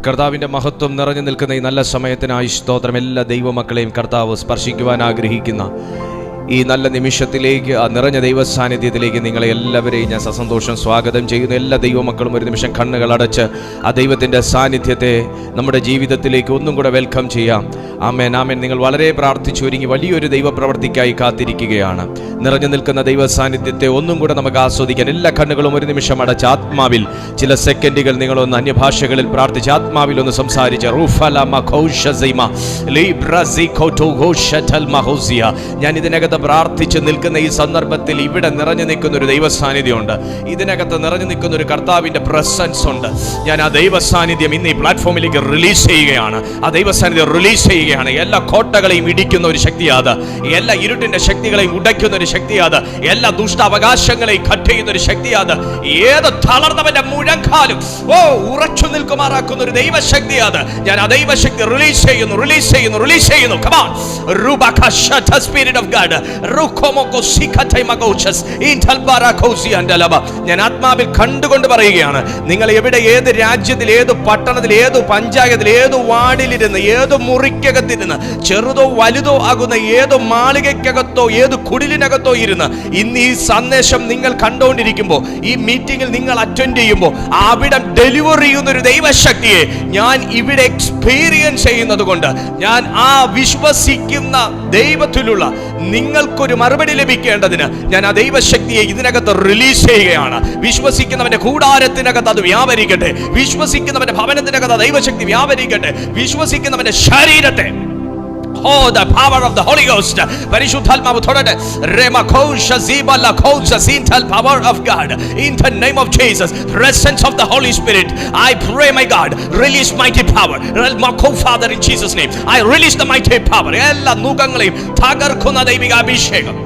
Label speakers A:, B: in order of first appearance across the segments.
A: കർത്താവിൻ്റെ മഹത്വം നിറഞ്ഞു നിൽക്കുന്ന ഈ നല്ല സമയത്തിനായി സ്തോത്രം. എല്ലാ ദൈവമക്കളെയും കർത്താവ് സ്പർശിക്കുവാൻ ആഗ്രഹിക്കുന്ന ഈ നല്ല നിമിഷത്തിലേക്ക്, ആ നിറഞ്ഞ ദൈവ സാന്നിധ്യത്തിലേക്ക് നിങ്ങളെ എല്ലാവരെയും ഞാൻ സസന്തോഷം സ്വാഗതം ചെയ്യുന്നു. എല്ലാ ദൈവമക്കളും ഒരു നിമിഷം കണ്ണുകൾ അടച്ച് ആ ദൈവത്തിൻ്റെ സാന്നിധ്യത്തെ നമ്മുടെ ജീവിതത്തിലേക്ക് ഒന്നും കൂടെ വെൽക്കം ചെയ്യാം. ആമേൻ, ആമേൻ. നിങ്ങൾ വളരെ പ്രാർത്ഥിച്ചൊരുങ്ങി വലിയൊരു ദൈവപ്രവർത്തിക്കായി കാത്തിരിക്കുകയാണ്. നിറഞ്ഞു നിൽക്കുന്ന ദൈവ സാന്നിധ്യത്തെ ഒന്നും കൂടെ നമുക്ക് ആസ്വദിക്കാൻ എല്ലാ കണ്ണുകളും ഒരു നിമിഷം അടച്ച് ആത്മാവിൽ ചില സെക്കൻഡുകൾ നിങ്ങളൊന്ന് അന്യഭാഷകളിൽ പ്രാർത്ഥിച്ച് ആത്മാവിൽ ഒന്ന് സംസാരിച്ച് ഞാൻ ഇതിനകത്ത് പ്രാർത്ഥിച്ച് നിൽക്കുന്ന ഈ സന്ദർഭത്തിൽ ഇവിടെ നിറഞ്ഞു നിൽക്കുന്ന ഒരു ദൈവ സാന്നിധ്യമുണ്ട്. ഇതിനകത്ത് നിറഞ്ഞു നിൽക്കുന്ന ഒരു കർത്താവിൻ്റെ പ്രസൻസ് ഉണ്ട്. ഞാൻ ആ ദൈവ സാന്നിധ്യം ഇന്ന് ഈ പ്ലാറ്റ്ഫോമിലേക്ക് റിലീസ് ചെയ്യുകയാണ്. ആ ദൈവ സാന്നിധ്യം റിലീസ് ചെയ്യുകയാണ്. എല്ലാ കോട്ടകളെയും ഇടിക്കുന്ന ഒരു ശക്തിയാത്, എല്ലാ ഇരുട്ടിന്റെ ശക്തികളെയും ഉടയ്ക്കുന്ന ഒരു ശക്തിയാത്, എല്ലാ ദുഷ്ടാവകാശങ്ങളെയും കട്ട് ചെയ്യുന്ന ഒരു ശക്തിയാത്, ഏത് തളർന്നവന്റെ മുഴങ്കാലും ഉറച്ചു നിൽക്കുമാറാക്കുന്ന ഒരു ദൈവശക്തിയാത്. ഞാൻ ആ ദൈവശക്തി റിലീസ് ചെയ്യുന്നു, റിലീസ് ചെയ്യുന്നു, റിലീസ് ചെയ്യുന്നു. Come on. Spirit of God. ഞാൻ ആത്മാവിൽ കണ്ടുകൊണ്ട് പറയുകയാണ്, നിങ്ങൾ എവിടെ, ഏത് രാജ്യത്തിൽ, ഏത് പട്ടണത്തിൽ, ഏത് പഞ്ചായത്തിൽ, ഏത് വാർഡിലിരുന്ന്, ഏത് മുറിക്കകത്തിരുന്ന്, ചെറുതോ വലുതോ ആകുന്ന ഏത് മാളികയ്ക്കകത്തോ ഏത് കുടിലിനകത്തോ ഇരുന്ന് ഇന്ന് ഈ സന്ദേശം നിങ്ങൾ കണ്ടുകൊണ്ടിരിക്കുമ്പോൾ, ഈ മീറ്റിംഗിൽ നിങ്ങൾ അറ്റൻഡ് ചെയ്യുമ്പോൾ അവിടെ ഡെലിവർ ചെയ്യുന്ന ഒരു ദൈവശക്തിയെ ഞാൻ ഇവിടെ എക്സ്പീരിയൻസ് ചെയ്യുന്നത് കൊണ്ട് ഞാൻ ആ വിശ്വസിക്കുന്ന ദൈവത്തിലുള്ള നിങ്ങൾക്കൊരു മറുപടി ലഭിക്കേണ്ടതിന് ഞാൻ ആ ദൈവശക്തിയെ ഇതിനകത്ത് റിലീസ് ചെയ്യുകയാണ്. വിശ്വസിക്കുന്നവന്റെ കൂടാരത്തിനകത്ത് അത് വ്യാപരിക്കട്ടെ, വിശ്വസിക്കുന്നവന്റെ ഭവനത്തിനകത്ത് ദൈവശക്തി വ്യാപരിക്കട്ടെ, വിശ്വസിക്കുന്നവന്റെ ശരീരത്തെ the power of the Holy Ghost, പരിശുദ്ധാത്മാവ് തൊടട്ടെ. Power of God in the name of Jesus, presence of the Holy Spirit. I pray, my God, release mighty power. Father, in Jesus name I release the mighty power. എല്ലാ നുകങ്ങളെയും തകർക്കുന്ന ദൈവിക അഭിഷേകം.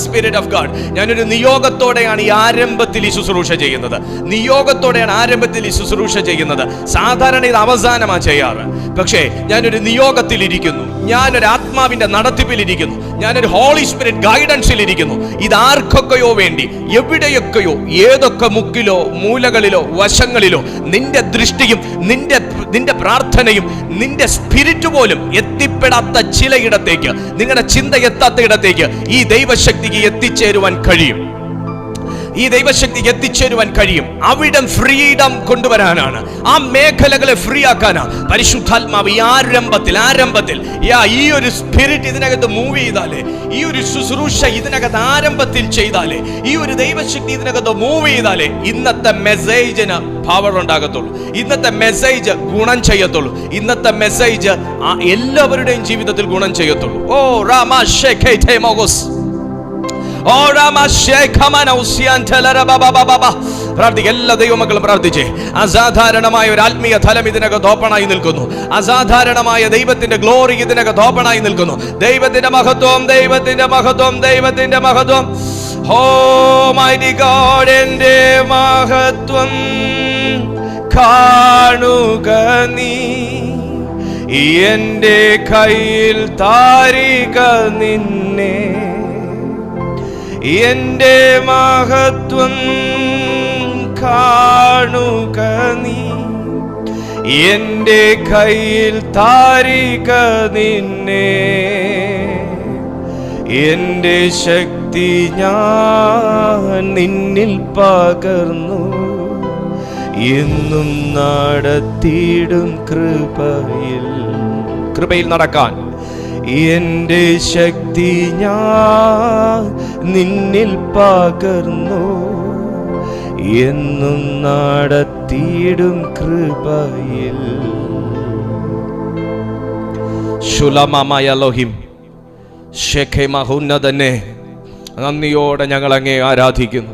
A: Spirit of God. ഞാനൊരു നിയോഗത്തോടെയാണ് ഈ ആരംഭത്തിൽ ഈ ശുശ്രൂഷ ചെയ്യുന്നത്. നിയോഗത്തോടെയാണ് ആരംഭത്തിൽ ഈ ശുശ്രൂഷ ചെയ്യുന്നത്. സാധാരണ ഇത് അവസാനമാണ് ചെയ്യാറ്. പക്ഷേ ഞാനൊരു നിയോഗത്തിലിരിക്കുന്നു, ഞാനൊരു ആത്മാവിന്റെ നടത്തിപ്പിലിരിക്കുന്നു, ഞാനൊരു ഹോളി സ്പിരിറ്റ് ഗൈഡൻസിലിരിക്കുന്നു. ഇതാർക്കൊക്കെയോ വേണ്ടി, എവിടെയൊക്കെയോ, ഏതൊക്കെ മുക്കിലോ മൂലകളിലോ വശങ്ങളിലോ നിന്റെ ദൃഷ്ടിയും നിന്റെ പ്രാർത്ഥനയും നിന്റെ സ്പിരിറ്റ് പോലും എത്തിപ്പെടാത്ത ചിലയിടത്തേക്ക്, നിങ്ങളുടെ ചിന്ത എത്താത്ത ഇടത്തേക്ക് ഈ ദൈവശക്തിക്ക് എത്തിച്ചേരുവാൻ കഴിയും. ഈ ദൈവശക്തിക്ക് എത്തിച്ചേരുവാൻ കഴിയും. അവിടം ഫ്രീഡം കൊണ്ടുവരാനാണ്, ആ മേഖലകളെ ഫ്രീ ആക്കാനാണ് പരിശുദ്ധാത്മാവ് ഈ ആരംഭത്തിൽ ഈ ഒരു സ്പിരിറ്റ് ഇതിനകത്ത് മൂവ് ചെയ്താലേ, ഈ ഒരു ശുശ്രൂഷ ഇതിനകത്ത് ആരംഭത്തിൽ ചെയ്താലേ, ഈ ഒരു ദൈവശക്തി ഇതിനകത്ത് മൂവ് ചെയ്താലേ ഇന്നത്തെ മെസ്സേജിന് പവർ ഉണ്ടാകത്തുള്ളൂ, ഇന്നത്തെ മെസ്സേജ് ഗുണം ചെയ്യത്തുള്ളൂ, ഇന്നത്തെ മെസ്സേജ് എല്ലാവരുടെയും ജീവിതത്തിൽ ഗുണം ചെയ്യത്തുള്ളൂ. എല്ലാ ദൈവമക്കളും പ്രാർത്ഥിച്ചേ. അസാധാരണമായ ഒരു ആത്മീയ തലം ഇതിനകത്ത് ഓപ്പണായി നിൽക്കുന്നു. അസാധാരണമായ ദൈവത്തിന്റെ ഗ്ലോറി ഇതിനകത്ത് ഓപ്പണായി നിൽക്കുന്നു. ദൈവത്തിന്റെ മഹത്വം, ദൈവത്തിന്റെ മഹത്വം, ദൈവത്തിന്റെ മഹത്വം. ഓ മൈറ്റി ഗോഡ്, എന്റെ മഹത്വം കാണുക നീ, എന്റെ കയ്യിൽ താരിക നിന്നെ, എന്റെ മഹത്വം കാണുക നീ, എന്റെ കയ്യിൽ താരിക നിന്നെ, എന്റെ ശക്തി ഞാൻ നിന്നിൽ പകർന്നു, എന്നും നടത്തിയിടും കൃപയിൽ നടക്കാൻ. എന്റെ ശക്തി ഞാൻ നിന്നിൽ പകർന്നു, എന്നും നടത്തിയിടും കൃപയിൽ. ശുലമമയലോഹിം ശേഖേമഹുന്നതനെ, നന്ദിയോടെ ഞങ്ങൾ അങ്ങേ ആരാധിക്കുന്നു.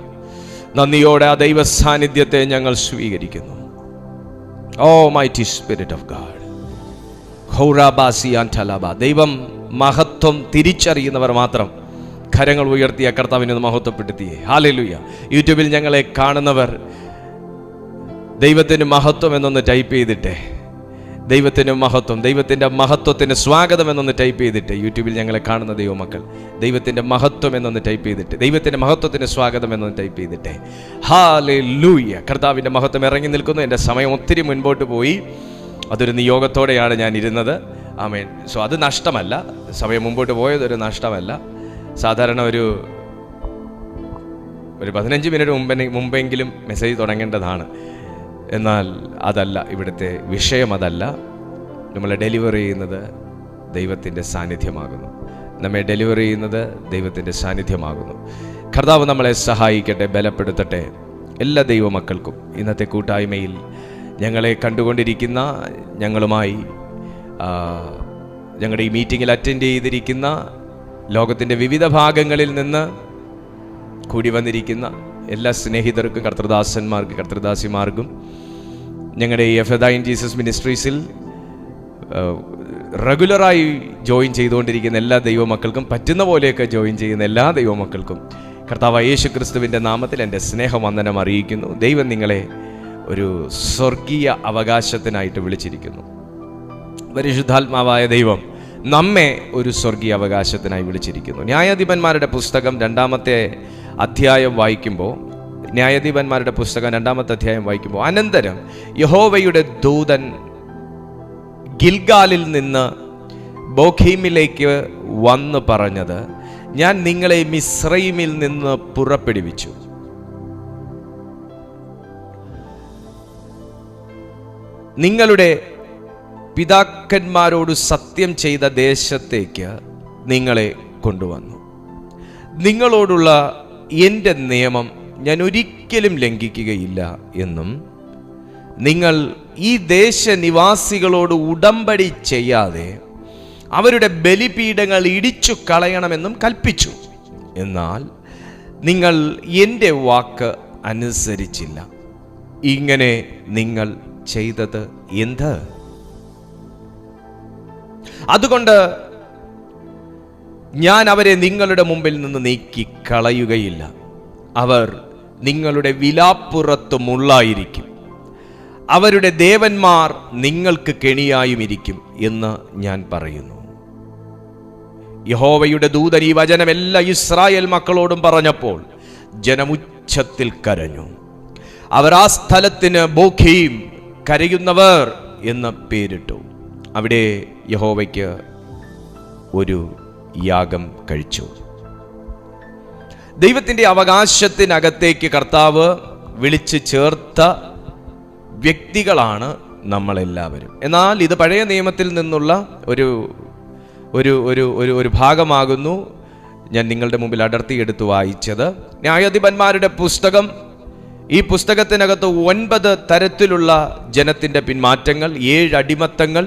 A: നന്ദിയോടെ ആ ദൈവ സാന്നിധ്യത്തെ ഞങ്ങൾ സ്വീകരിക്കുന്നു. ഓ മൈറ്റി സ്പിരിറ്റ് ഓഫ് ഗാഡ്. ദൈവം മഹത്വം തിരിച്ചറിയുന്നവർ മാത്രം കരങ്ങൾ ഉയർത്തിയ കർത്താവിനെ മഹത്വപ്പെടുത്തിയേ. ഹല്ലേലൂയ. യൂട്യൂബിൽ ഞങ്ങളെ കാണുന്നവർ ദൈവത്തിന് മഹത്വം എന്നൊന്ന് ടൈപ്പ് ചെയ്തിട്ടേ. ദൈവത്തിന് മഹത്വം, ദൈവത്തിൻ്റെ മഹത്വത്തിന് സ്വാഗതം എന്നൊന്ന് ടൈപ്പ് ചെയ്തിട്ട്, യൂട്യൂബിൽ ഞങ്ങളെ കാണുന്ന ദൈവമക്കൾ ദൈവത്തിൻ്റെ മഹത്വം എന്നൊന്ന് ടൈപ്പ് ചെയ്തിട്ട്, ദൈവത്തിൻ്റെ മഹത്വത്തിന് സ്വാഗതം എന്നൊന്ന് ടൈപ്പ് ചെയ്തിട്ട്, ഹല്ലേലൂയ. കർത്താവിൻ്റെ മഹത്വം ഇറങ്ങി നിൽക്കുന്നു. എൻ്റെ സമയം ഒത്തിരി മുൻപോട്ട് പോയി. അതൊരു നിയോഗത്തോടെയാണ് ഞാൻ ഇരുന്നത്. ആമേൻ. സോ അത് നഷ്ടമല്ല, സമയം മുമ്പോട്ട് പോയതൊരു നഷ്ടമല്ല. സാധാരണ ഒരു 15 മിനിറ്റ് മുമ്പെങ്കിലും മെസ്സേജ് തുടങ്ങേണ്ടതാണ്. എന്നാൽ അതല്ല ഇവിടുത്തെ വിഷയം. അതല്ല. നമ്മളെ ഡെലിവർ ചെയ്യുന്നത് ദൈവത്തിൻ്റെ സാന്നിധ്യമാകുന്നു. നമ്മെ ഡെലിവർ ചെയ്യുന്നത് ദൈവത്തിൻ്റെ സാന്നിധ്യമാകുന്നു. കർത്താവ് നമ്മളെ സഹായിക്കട്ടെ, ബലപ്പെടുത്തട്ടെ. എല്ലാ ദൈവമക്കൾക്കും ഇന്നത്തെ കൂട്ടായ്മയിൽ ഞങ്ങളെ കണ്ടുകൊണ്ടിരിക്കുന്ന, ഞങ്ങളുമായി ഞങ്ങളുടെ ഈ മീറ്റിങ്ങിൽ അറ്റൻഡ് ചെയ്തിരിക്കുന്ന, ലോകത്തിൻ്റെ വിവിധ ഭാഗങ്ങളിൽ നിന്ന് കൂടി വന്നിരിക്കുന്ന എല്ലാ സ്നേഹിതർക്കും, കർത്തൃദാസന്മാർക്കും കർത്തൃദാസിമാർക്കും, ഞങ്ങളുടെ ഈ എഫദായിൻ ജീസസ് മിനിസ്ട്രീസിൽ റെഗുലറായി ജോയിൻ ചെയ്തുകൊണ്ടിരിക്കുന്ന എല്ലാ ദൈവമക്കൾക്കും, പറ്റുന്ന പോലെയൊക്കെ ജോയിൻ ചെയ്യുന്ന എല്ലാ ദൈവമക്കൾക്കും കർത്താവായ യേശു ക്രിസ്തുവിൻ്റെ നാമത്തിൽ എൻ്റെ സ്നേഹവന്ദനം അറിയിക്കുന്നു. ദൈവം നിങ്ങളെ ഒരു സ്വർഗീയ അവകാശത്തിനായിട്ട് വിളിച്ചിരിക്കുന്നു. പരിശുദ്ധാത്മാവായ ദൈവം നമ്മെ ഒരു സ്വർഗീയ അവകാശത്തിനായി വിളിച്ചിരിക്കുന്നു. ന്യായാധിപന്മാരുടെ പുസ്തകം 2-ാമത്തെ അധ്യായം വായിക്കുമ്പോൾ, ന്യായാധിപന്മാരുടെ പുസ്തകം 2-ാമത്തെ അധ്യായം വായിക്കുമ്പോൾ, അനന്തരം യഹോവയുടെ ദൂതൻ ഗിൽഗാലിൽ നിന്ന് ബോഖീമിലേക്ക് വന്ന് പറഞ്ഞത്, ഞാൻ നിങ്ങളെ മിസ്രയീമിൽ നിന്ന് പുറപ്പെടുവിച്ചു. നിങ്ങളുടെ പിതാക്കന്മാരോട് സത്യം ചെയ്ത ദേശത്തേക്ക് നിങ്ങളെ കൊണ്ടുവന്നു. നിങ്ങളോടുള്ള എൻ്റെ നിയമം ഞാൻ ഒരിക്കലും ലംഘിക്കുകയില്ല എന്നും, നിങ്ങൾ ഈ ദേശനിവാസികളോട് ഉടമ്പടി ചെയ്യാതെ അവരുടെ ബലിപീഠങ്ങൾ ഇടിച്ചു കളയണമെന്നും കൽപ്പിച്ചു. എന്നാൽ നിങ്ങൾ എൻ്റെ വാക്ക് അനുസരിച്ചില്ല. ഇങ്ങനെ നിങ്ങൾ ചെയ്തത് എന്ത്? അതുകൊണ്ട് ഞാൻ അവരെ നിങ്ങളുടെ മുമ്പിൽ നിന്ന് നീക്കി കളയുകയില്ല. അവർ നിങ്ങളുടെ വിലാപ്പുറത്ത് മുള്ളായിരിക്കും. അവരുടെ ദേവന്മാർ നിങ്ങൾക്ക് കെണിയായും ഇരിക്കും എന്ന് ഞാൻ പറയുന്നു. യഹോവയുടെ ദൂതൻ ഈ വചനം എല്ലാ ഇസ്രായേൽ മക്കളോടും പറഞ്ഞപ്പോൾ ജനമുച്ചത്തിൽ കരഞ്ഞു. അവർ ആ സ്ഥലത്തിന് ബോഖീം, കരയുന്നവർ എന്ന് പേരിട്ടു. അവിടെ യഹോവയ്ക്ക് ഒരു യാഗം കഴിച്ചു. ദൈവത്തിൻ്റെ അവകാശത്തിനകത്തേക്ക് കർത്താവ് വിളിച്ചു ചേർത്ത വ്യക്തികളാണ് നമ്മളെല്ലാവരും. എന്നാൽ ഇത് പഴയ നിയമത്തിൽ നിന്നുള്ള ഒരു ഒരു ഒരു ഒരു ഒരു ഭാഗമാകുന്നു ഞാൻ നിങ്ങളുടെ മുമ്പിൽ അടർത്തിയെടുത്ത് വായിച്ചത്. ന്യായാധിപന്മാരുടെ പുസ്തകം, ഈ പുസ്തകത്തിനകത്ത് 9 തരത്തിലുള്ള ജനത്തിൻ്റെ പിന്മാറ്റങ്ങൾ, 7 അടിമത്തങ്ങൾ,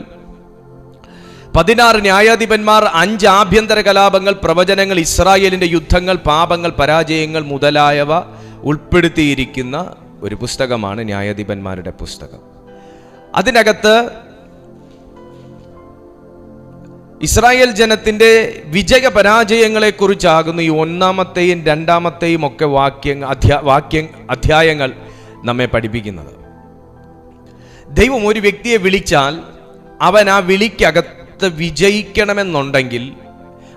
A: 16 ന്യായാധിപന്മാർ, 5 ആഭ്യന്തര കലാപങ്ങൾ, പ്രവചനങ്ങൾ, ഇസ്രായേലിൻ്റെ യുദ്ധങ്ങൾ, പാപങ്ങൾ, പരാജയങ്ങൾ മുതലായവ ഉൾപ്പെടുത്തിയിരിക്കുന്ന ഒരു പുസ്തകമാണ് ന്യായാധിപന്മാരുടെ പുസ്തകം. അതിനകത്ത് ഇസ്രായേൽ ജനത്തിൻ്റെ വിജയ പരാജയങ്ങളെ കുറിച്ചാകുന്നു ഈ 1-ാമത്തെയും 2-ാമത്തെയും ഒക്കെ അധ്യായങ്ങൾ നമ്മെ പഠിപ്പിക്കുന്നത്. ദൈവം ഒരു വ്യക്തിയെ വിളിച്ചാൽ അവൻ ആ വിളിക്കകത്ത് വിജയിക്കണമെന്നുണ്ടെങ്കിൽ,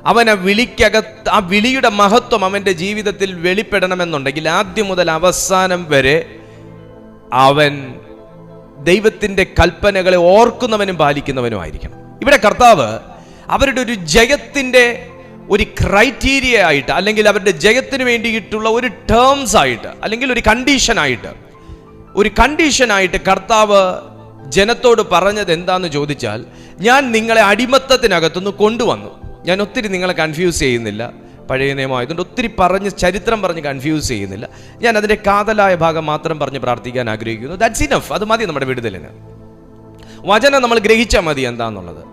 A: അവൻ ആ വിളിക്കകത്ത് ആ വിളിയുടെ മഹത്വം അവൻ്റെ ജീവിതത്തിൽ വെളിപ്പെടണമെന്നുണ്ടെങ്കിൽ, ആദ്യം മുതൽ അവസാനം വരെ അവൻ ദൈവത്തിൻ്റെ കൽപ്പനകളെ ഓർക്കുന്നവനും പാലിക്കുന്നവനും ആയിരിക്കണം. ഇവിടെ കർത്താവ് അവരുടെ ഒരു ജയത്തിൻ്റെ ഒരു ക്രൈറ്റീരിയ ആയിട്ട്, അല്ലെങ്കിൽ അവരുടെ ജയത്തിന് വേണ്ടിയിട്ടുള്ള ഒരു ടേംസ് ആയിട്ട്, അല്ലെങ്കിൽ ഒരു കണ്ടീഷനായിട്ട് കർത്താവ് ജനത്തോട് പറഞ്ഞത് എന്താന്ന് ചോദിച്ചാൽ, ഞാൻ നിങ്ങളെ അടിമത്തത്തിനകത്തുനിന്ന് കൊണ്ടുവന്നു. ഞാൻ ഒത്തിരി നിങ്ങളെ കൺഫ്യൂസ് ചെയ്യുന്നില്ല, പഴയ നിയമമായതുകൊണ്ട് ഒത്തിരി ചരിത്രം പറഞ്ഞ് കൺഫ്യൂസ് ചെയ്യുന്നില്ല. ഞാൻ അതിൻ്റെ കാതലായ ഭാഗം മാത്രം പറഞ്ഞ് പ്രാർത്ഥിക്കാൻ ആഗ്രഹിക്കുന്നു. That's enough. അത് മതി നമ്മുടെ വിടുതലിന്. വചനം നമ്മൾ ഗ്രഹിച്ചാൽ മതി എന്താന്നുള്ളത്.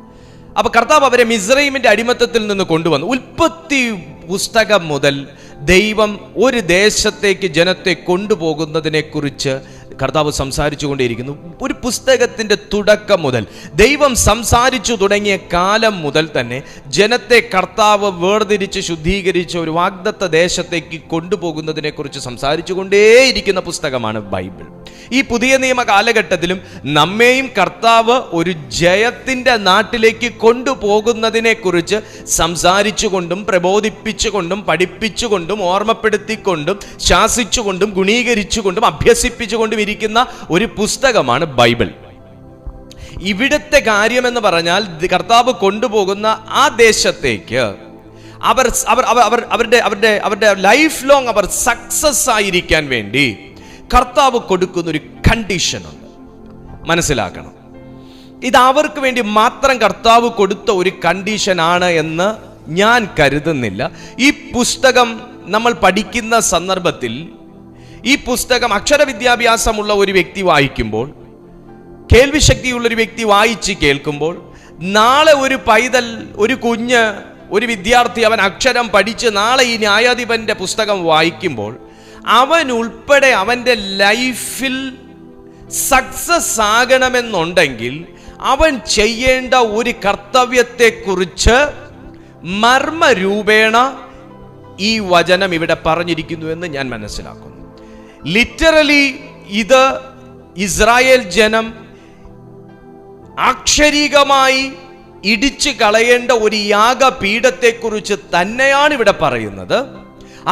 A: അപ്പൊ കർത്താവ് അവരെ മിസ്രയീമിന്റെ അടിമത്തത്തിൽ നിന്ന് കൊണ്ടുവന്നു. ഉൽപ്പത്തി പുസ്തകം മുതൽ ദൈവം ഒരു ദേശത്തേക്ക് ജനത്തെ കൊണ്ടുപോകുന്നതിനെ കുറിച്ച് കർത്താവ് സംസാരിച്ചു കൊണ്ടേയിരിക്കുന്നു. ഒരു പുസ്തകത്തിന്റെ തുടക്കം മുതൽ, ദൈവം സംസാരിച്ചു തുടങ്ങിയ കാലം മുതൽ തന്നെ ജനത്തെ കർത്താവ് വേർതിരിച്ച് ശുദ്ധീകരിച്ച് ഒരു വാഗ്ദത്ത ദേശത്തേക്ക് കൊണ്ടുപോകുന്നതിനെ കുറിച്ച് സംസാരിച്ചു കൊണ്ടേയിരിക്കുന്ന പുസ്തകമാണ് ബൈബിൾ. ഈ പുതിയ നിയമ കാലഘട്ടത്തിലും നമ്മെയും കർത്താവ് ഒരു ജയത്തിൻ്റെ നാട്ടിലേക്ക് കൊണ്ടുപോകുന്നതിനെ കുറിച്ച് സംസാരിച്ചുകൊണ്ടും പ്രബോധിപ്പിച്ചുകൊണ്ടും പഠിപ്പിച്ചുകൊണ്ടും ഓർമ്മപ്പെടുത്തിക്കൊണ്ടും ശാസിച്ചുകൊണ്ടും ഗുണീകരിച്ചുകൊണ്ടും അഭ്യസിപ്പിച്ചുകൊണ്ടും ഇരിക്കുന്ന ഒരു പുസ്തകമാണ് ബൈബിൾ. ഇവിടുത്തെ കാര്യമെന്ന് പറഞ്ഞാൽ കർത്താവ് കൊണ്ടുപോകുന്ന ആ ദേശത്തേക്ക് അവരുടെ ലൈഫ് ലോങ് അവർ സക്സസ് ആയിരിക്കാൻ വേണ്ടി കർത്താവ് കൊടുക്കുന്ന ഒരു കണ്ടീഷനുണ്ട്. മനസ്സിലാക്കണം, ഇത് അവർക്ക് വേണ്ടി മാത്രം കർത്താവ് കൊടുത്ത ഒരു കണ്ടീഷനാണ് എന്ന് ഞാൻ കരുതുന്നില്ല. ഈ പുസ്തകം നമ്മൾ പഠിക്കുന്ന സന്ദർഭത്തിൽ, ഈ പുസ്തകം അക്ഷരവിദ്യാഭ്യാസമുള്ള ഒരു വ്യക്തി വായിക്കുമ്പോൾ, കേൾവിശക്തിയുള്ളൊരു വ്യക്തി വായിച്ച് കേൾക്കുമ്പോൾ, നാളെ ഒരു പൈതൽ, ഒരു കുഞ്ഞ്, ഒരു വിദ്യാർത്ഥി അവൻ അക്ഷരം പഠിച്ച് നാളെ ഈ ന്യായാധിപന്റെ പുസ്തകം വായിക്കുമ്പോൾ അവൻ ഉൾപ്പെടെ അവൻ്റെ ലൈഫിൽ സക്സസ് ആകണമെന്നുണ്ടെങ്കിൽ അവൻ ചെയ്യേണ്ട ഒരു കർത്തവ്യത്തെക്കുറിച്ച് മർമ്മരൂപേണ ഈ വചനം ഇവിടെ പറഞ്ഞിരിക്കുന്നു എന്ന് ഞാൻ മനസ്സിലാക്കുന്നു. ലിറ്ററലി ഇത് ഇസ്രായേൽ ജനം അക്ഷരീകമായി ഇടിച്ചു കളയേണ്ട ഒരു യാഗപീഠത്തെക്കുറിച്ച് തന്നെയാണ് ഇവിടെ പറയുന്നത്.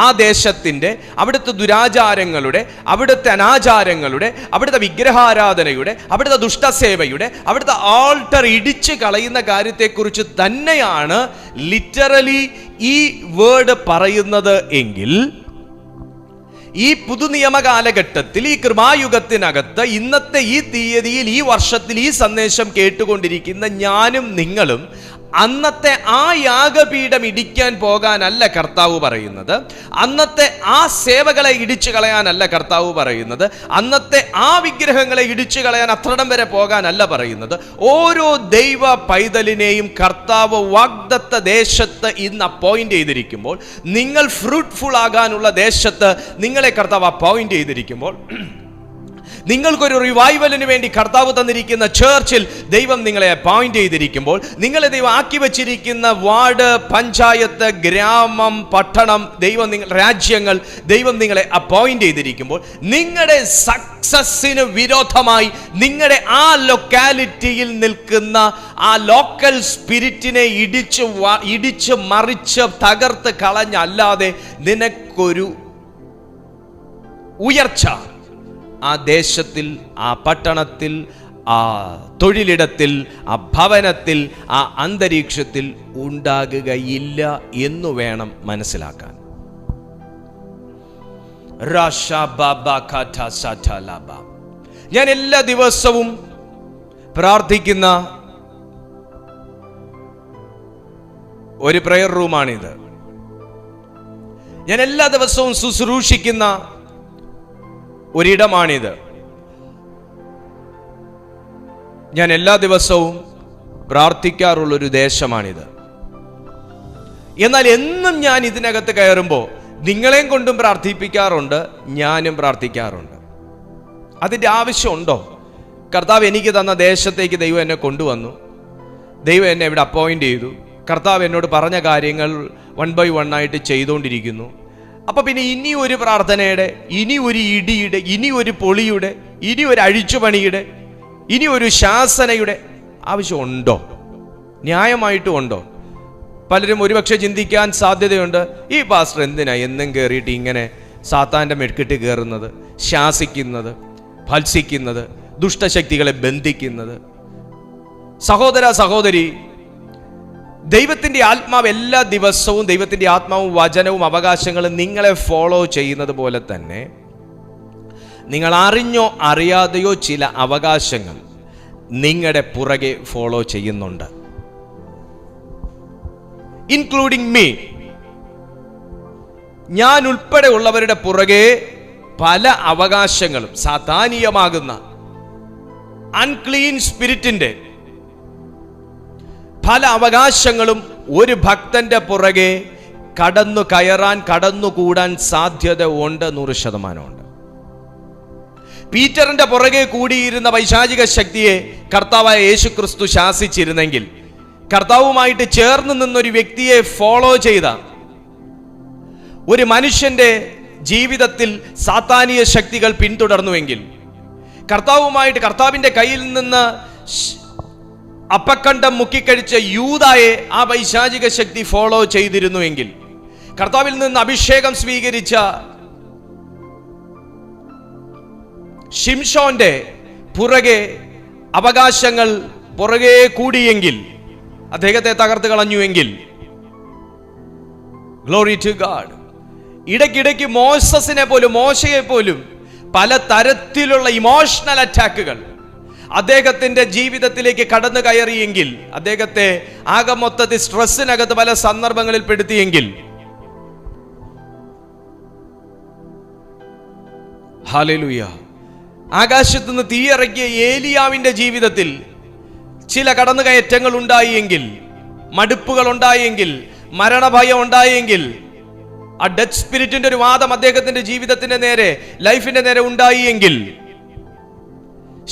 A: ആ ദേശത്തിൻ്റെ, അവിടുത്തെ ദുരാചാരങ്ങളുടെ, അവിടുത്തെ അനാചാരങ്ങളുടെ, അവിടുത്തെ വിഗ്രഹാരാധനയുടെ, അവിടുത്തെ ദുഷ്ടസേവയുടെ, അവിടുത്തെ ആൾട്ടർ ഇടിച്ചു കളയുന്ന കാര്യത്തെക്കുറിച്ച് തന്നെയാണ് ലിറ്ററലി ഈ വേർഡ് പറയുന്നത് എങ്കിൽ, ഈ പുതുനിയമ കാലഘട്ടത്തിൽ, ഈ കൃപായുഗത്തിനകത്ത്, ഇന്നത്തെ ഈ തീയതിയിൽ, ഈ വർഷത്തിൽ ഈ സന്ദേശം കേട്ടുകൊണ്ടിരിക്കുന്ന ഞാനും നിങ്ങളും അന്നത്തെ ആ യാഗപീഠം ഇടിക്കാൻ പോകാനല്ല കർത്താവ് പറയുന്നത്. അന്നത്തെ ആ സേവകളെ ഇടിച്ചു കളയാനല്ല കർത്താവ് പറയുന്നത്. അന്നത്തെ ആ വിഗ്രഹങ്ങളെ ഇടിച്ചു കളയാൻ അത്രടം വരെ പോകാനല്ല പറയുന്നത്. ഓരോ ദൈവ പൈതലിനെയും കർത്താവ് വാഗ്ദത്ത ദേശത്ത് ഇന്ന് അപ്പോയിന്റ് ചെയ്തിരിക്കുമ്പോൾ, നിങ്ങൾ ഫ്രൂട്ട്ഫുൾ ആകാനുള്ള ദേശത്ത് നിങ്ങളെ കർത്താവ് അപ്പോയിന്റ് ചെയ്തിരിക്കുമ്പോൾ, നിങ്ങൾക്കൊരു റിവൈവലിന് വേണ്ടി കർത്താവ് തന്നിരിക്കുന്ന ചേർച്ചിൽ ദൈവം നിങ്ങളെ അപ്പോയിന്റ് ചെയ്തിരിക്കുമ്പോൾ, നിങ്ങളെ ദൈവം ആക്കി വച്ചിരിക്കുന്ന വാർഡ്, പഞ്ചായത്ത്, ഗ്രാമം, പട്ടണം, രാജ്യങ്ങൾ ദൈവം നിങ്ങളെ അപ്പോയിന്റ് ചെയ്തിരിക്കുമ്പോൾ, നിങ്ങളുടെ സക്സസിന് വിരോധമായി നിങ്ങളുടെ ആ ലൊക്കാലിറ്റിയിൽ നിൽക്കുന്ന ആ ലോക്കൽ സ്പിരിറ്റിനെ ഇടിച്ച് മറിച്ച് തകർത്ത് കളഞ്ഞല്ലാതെ നിനക്കൊരു ഉയർച്ച ആ ദേശത്തിൽ, ആ പട്ടണത്തിൽ, ആ തൊഴിലിടത്തിൽ, ആ ഭവനത്തിൽ, ആ അന്തരീക്ഷത്തിൽ ഉണ്ടാകുകയില്ല എന്നു വേണം മനസ്സിലാക്കാൻ. ഞാൻ എല്ലാ ദിവസവും പ്രാർത്ഥിക്കുന്ന ഒരു പ്രയർ റൂമാണിത്. ഞാൻ എല്ലാ ദിവസവും ശുശ്രൂഷിക്കുന്ന ഒരിടമാണിത്. ഞാൻ എല്ലാ ദിവസവും പ്രാർത്ഥിക്കാറുള്ളൊരു ദേശമാണിത്. എന്നാൽ എന്നും ഞാൻ ഇതിനകത്ത് കയറുമ്പോൾ നിങ്ങളെയും കൊണ്ടും പ്രാർത്ഥിപ്പിക്കാറുണ്ട്, ഞാനും പ്രാർത്ഥിക്കാറുണ്ട്. അതിൻ്റെ ആവശ്യമുണ്ടോ? കർത്താവ് എനിക്ക് തന്ന ദേശത്തേക്ക് ദൈവം എന്നെ കൊണ്ടുവന്നു, ദൈവം എന്നെ ഇവിടെ അപ്പോയിന്റ് ചെയ്തു, കർത്താവ് എന്നോട് പറഞ്ഞ കാര്യങ്ങൾ 1 by 1 ആയിട്ട് ചെയ്തുകൊണ്ടിരിക്കുന്നു. അപ്പൊ പിന്നെ ഇനി ഒരു പ്രാർത്ഥനയുടെ, ഇനി ഒരു ഇടിയുടെ, ഇനി ഒരു പൊളിയുടെ, ഇനി ഒരു അഴിച്ചുപണിയുടെ, ഇനി ഒരു ശാസനയുടെ ആവശ്യമുണ്ടോ? ന്യായമായിട്ടും ഉണ്ടോ? പലരും ഒരുപക്ഷെ ചിന്തിക്കാൻ സാധ്യതയുണ്ട്, ഈ പാസ്റ്റർ എന്തിനാ എന്നും കയറിയിട്ട് ഇങ്ങനെ സാത്താൻ്റെ മെടുക്കിട്ട് കയറുന്നത്, ശാസിക്കുന്നത്, ഭത്സിക്കുന്നത്, ദുഷ്ടശക്തികളെ ബന്ധിക്കുന്നത്? സഹോദര സഹോദരി, ദൈവത്തിൻ്റെ ആത്മാവ് എല്ലാ ദിവസവും, ദൈവത്തിൻ്റെ ആത്മാവും വചനവും അവകാശങ്ങളും നിങ്ങളെ ഫോളോ ചെയ്യുന്നത് പോലെ തന്നെ നിങ്ങൾ അറിഞ്ഞോ അറിയാതെയോ ചില അവകാശങ്ങൾ നിങ്ങളുടെ പുറകെ ഫോളോ ചെയ്യുന്നുണ്ട്. Including me. ഞാൻ ഉൾപ്പെടെ ഉള്ളവരുടെ പുറകെ പല അവകാശങ്ങളും, സാതാനീയമാകുന്ന അൺക്ലീൻ സ്പിരിറ്റിന്റെ പല അവകാശങ്ങളും ഒരു ഭക്തന്റെ പുറകെ കടന്നു കയറാൻ, കടന്നുകൂടാൻ സാധ്യത ഉണ്ട്, 100%. പീറ്ററിന്റെ പുറകെ കൂടിയിരുന്ന പൈശാചിക ശക്തിയെ കർത്താവായ യേശു ക്രിസ്തു ശാസിച്ചിരുന്നെങ്കിൽ, കർത്താവുമായിട്ട് ചേർന്ന് നിന്നൊരു വ്യക്തിയെ ഫോളോ ചെയ്ത ഒരു മനുഷ്യന്റെ ജീവിതത്തിൽ സാത്താനീയ ശക്തികൾ പിന്തുടർന്നുവെങ്കിൽ, കർത്താവിന്റെ കയ്യിൽ നിന്ന് അപ്പക്കണ്ടം മുക്കിക്കഴിച്ച യൂദായെ ആ പൈശാചിക ശക്തി ഫോളോ ചെയ്തിരുന്നുവെങ്കിൽ, കർത്താവിൽ നിന്ന് അഭിഷേകം സ്വീകരിച്ച ശിംശോന്റെ പുറകെ അവകാശങ്ങൾ പുറകെ കൂടിയെങ്കിൽ, അദ്ദേഹത്തെ തകർത്ത് കളഞ്ഞുവെങ്കിൽ, ഗ്ലോറി ടു ഗാഡ്. ഇടയ്ക്കിടയ്ക്ക് മോശയെ പോലും പല തരത്തിലുള്ള ഇമോഷണൽ അറ്റാക്കുകൾ അദ്ദേഹത്തിന്റെ ജീവിതത്തിലേക്ക് കടന്നു കയറിയെങ്കിൽ, അദ്ദേഹത്തെ ആകെ മൊത്തത്തിൽ സ്ട്രെസ്സിനകത്ത് പല സന്ദർഭങ്ങളിൽ പെടുത്തിയെങ്കിൽ, ഹല്ലേലൂയ, ആകാശത്തു നിന്ന് തീയിറക്കിയ ഏലിയാവിന്റെ ജീവിതത്തിൽ ചില കടന്നുകയറ്റങ്ങൾ ഉണ്ടായെങ്കിൽ, മടുപ്പുകൾ ഉണ്ടായെങ്കിൽ, മരണഭയം ഉണ്ടായെങ്കിൽ, ആ ഡെത്ത് സ്പിരിറ്റിന്റെ ഒരു വാദം അദ്ദേഹത്തിന്റെ ജീവിതത്തിന്റെ നേരെ, ലൈഫിന്റെ നേരെ ഉണ്ടായെങ്കിൽ,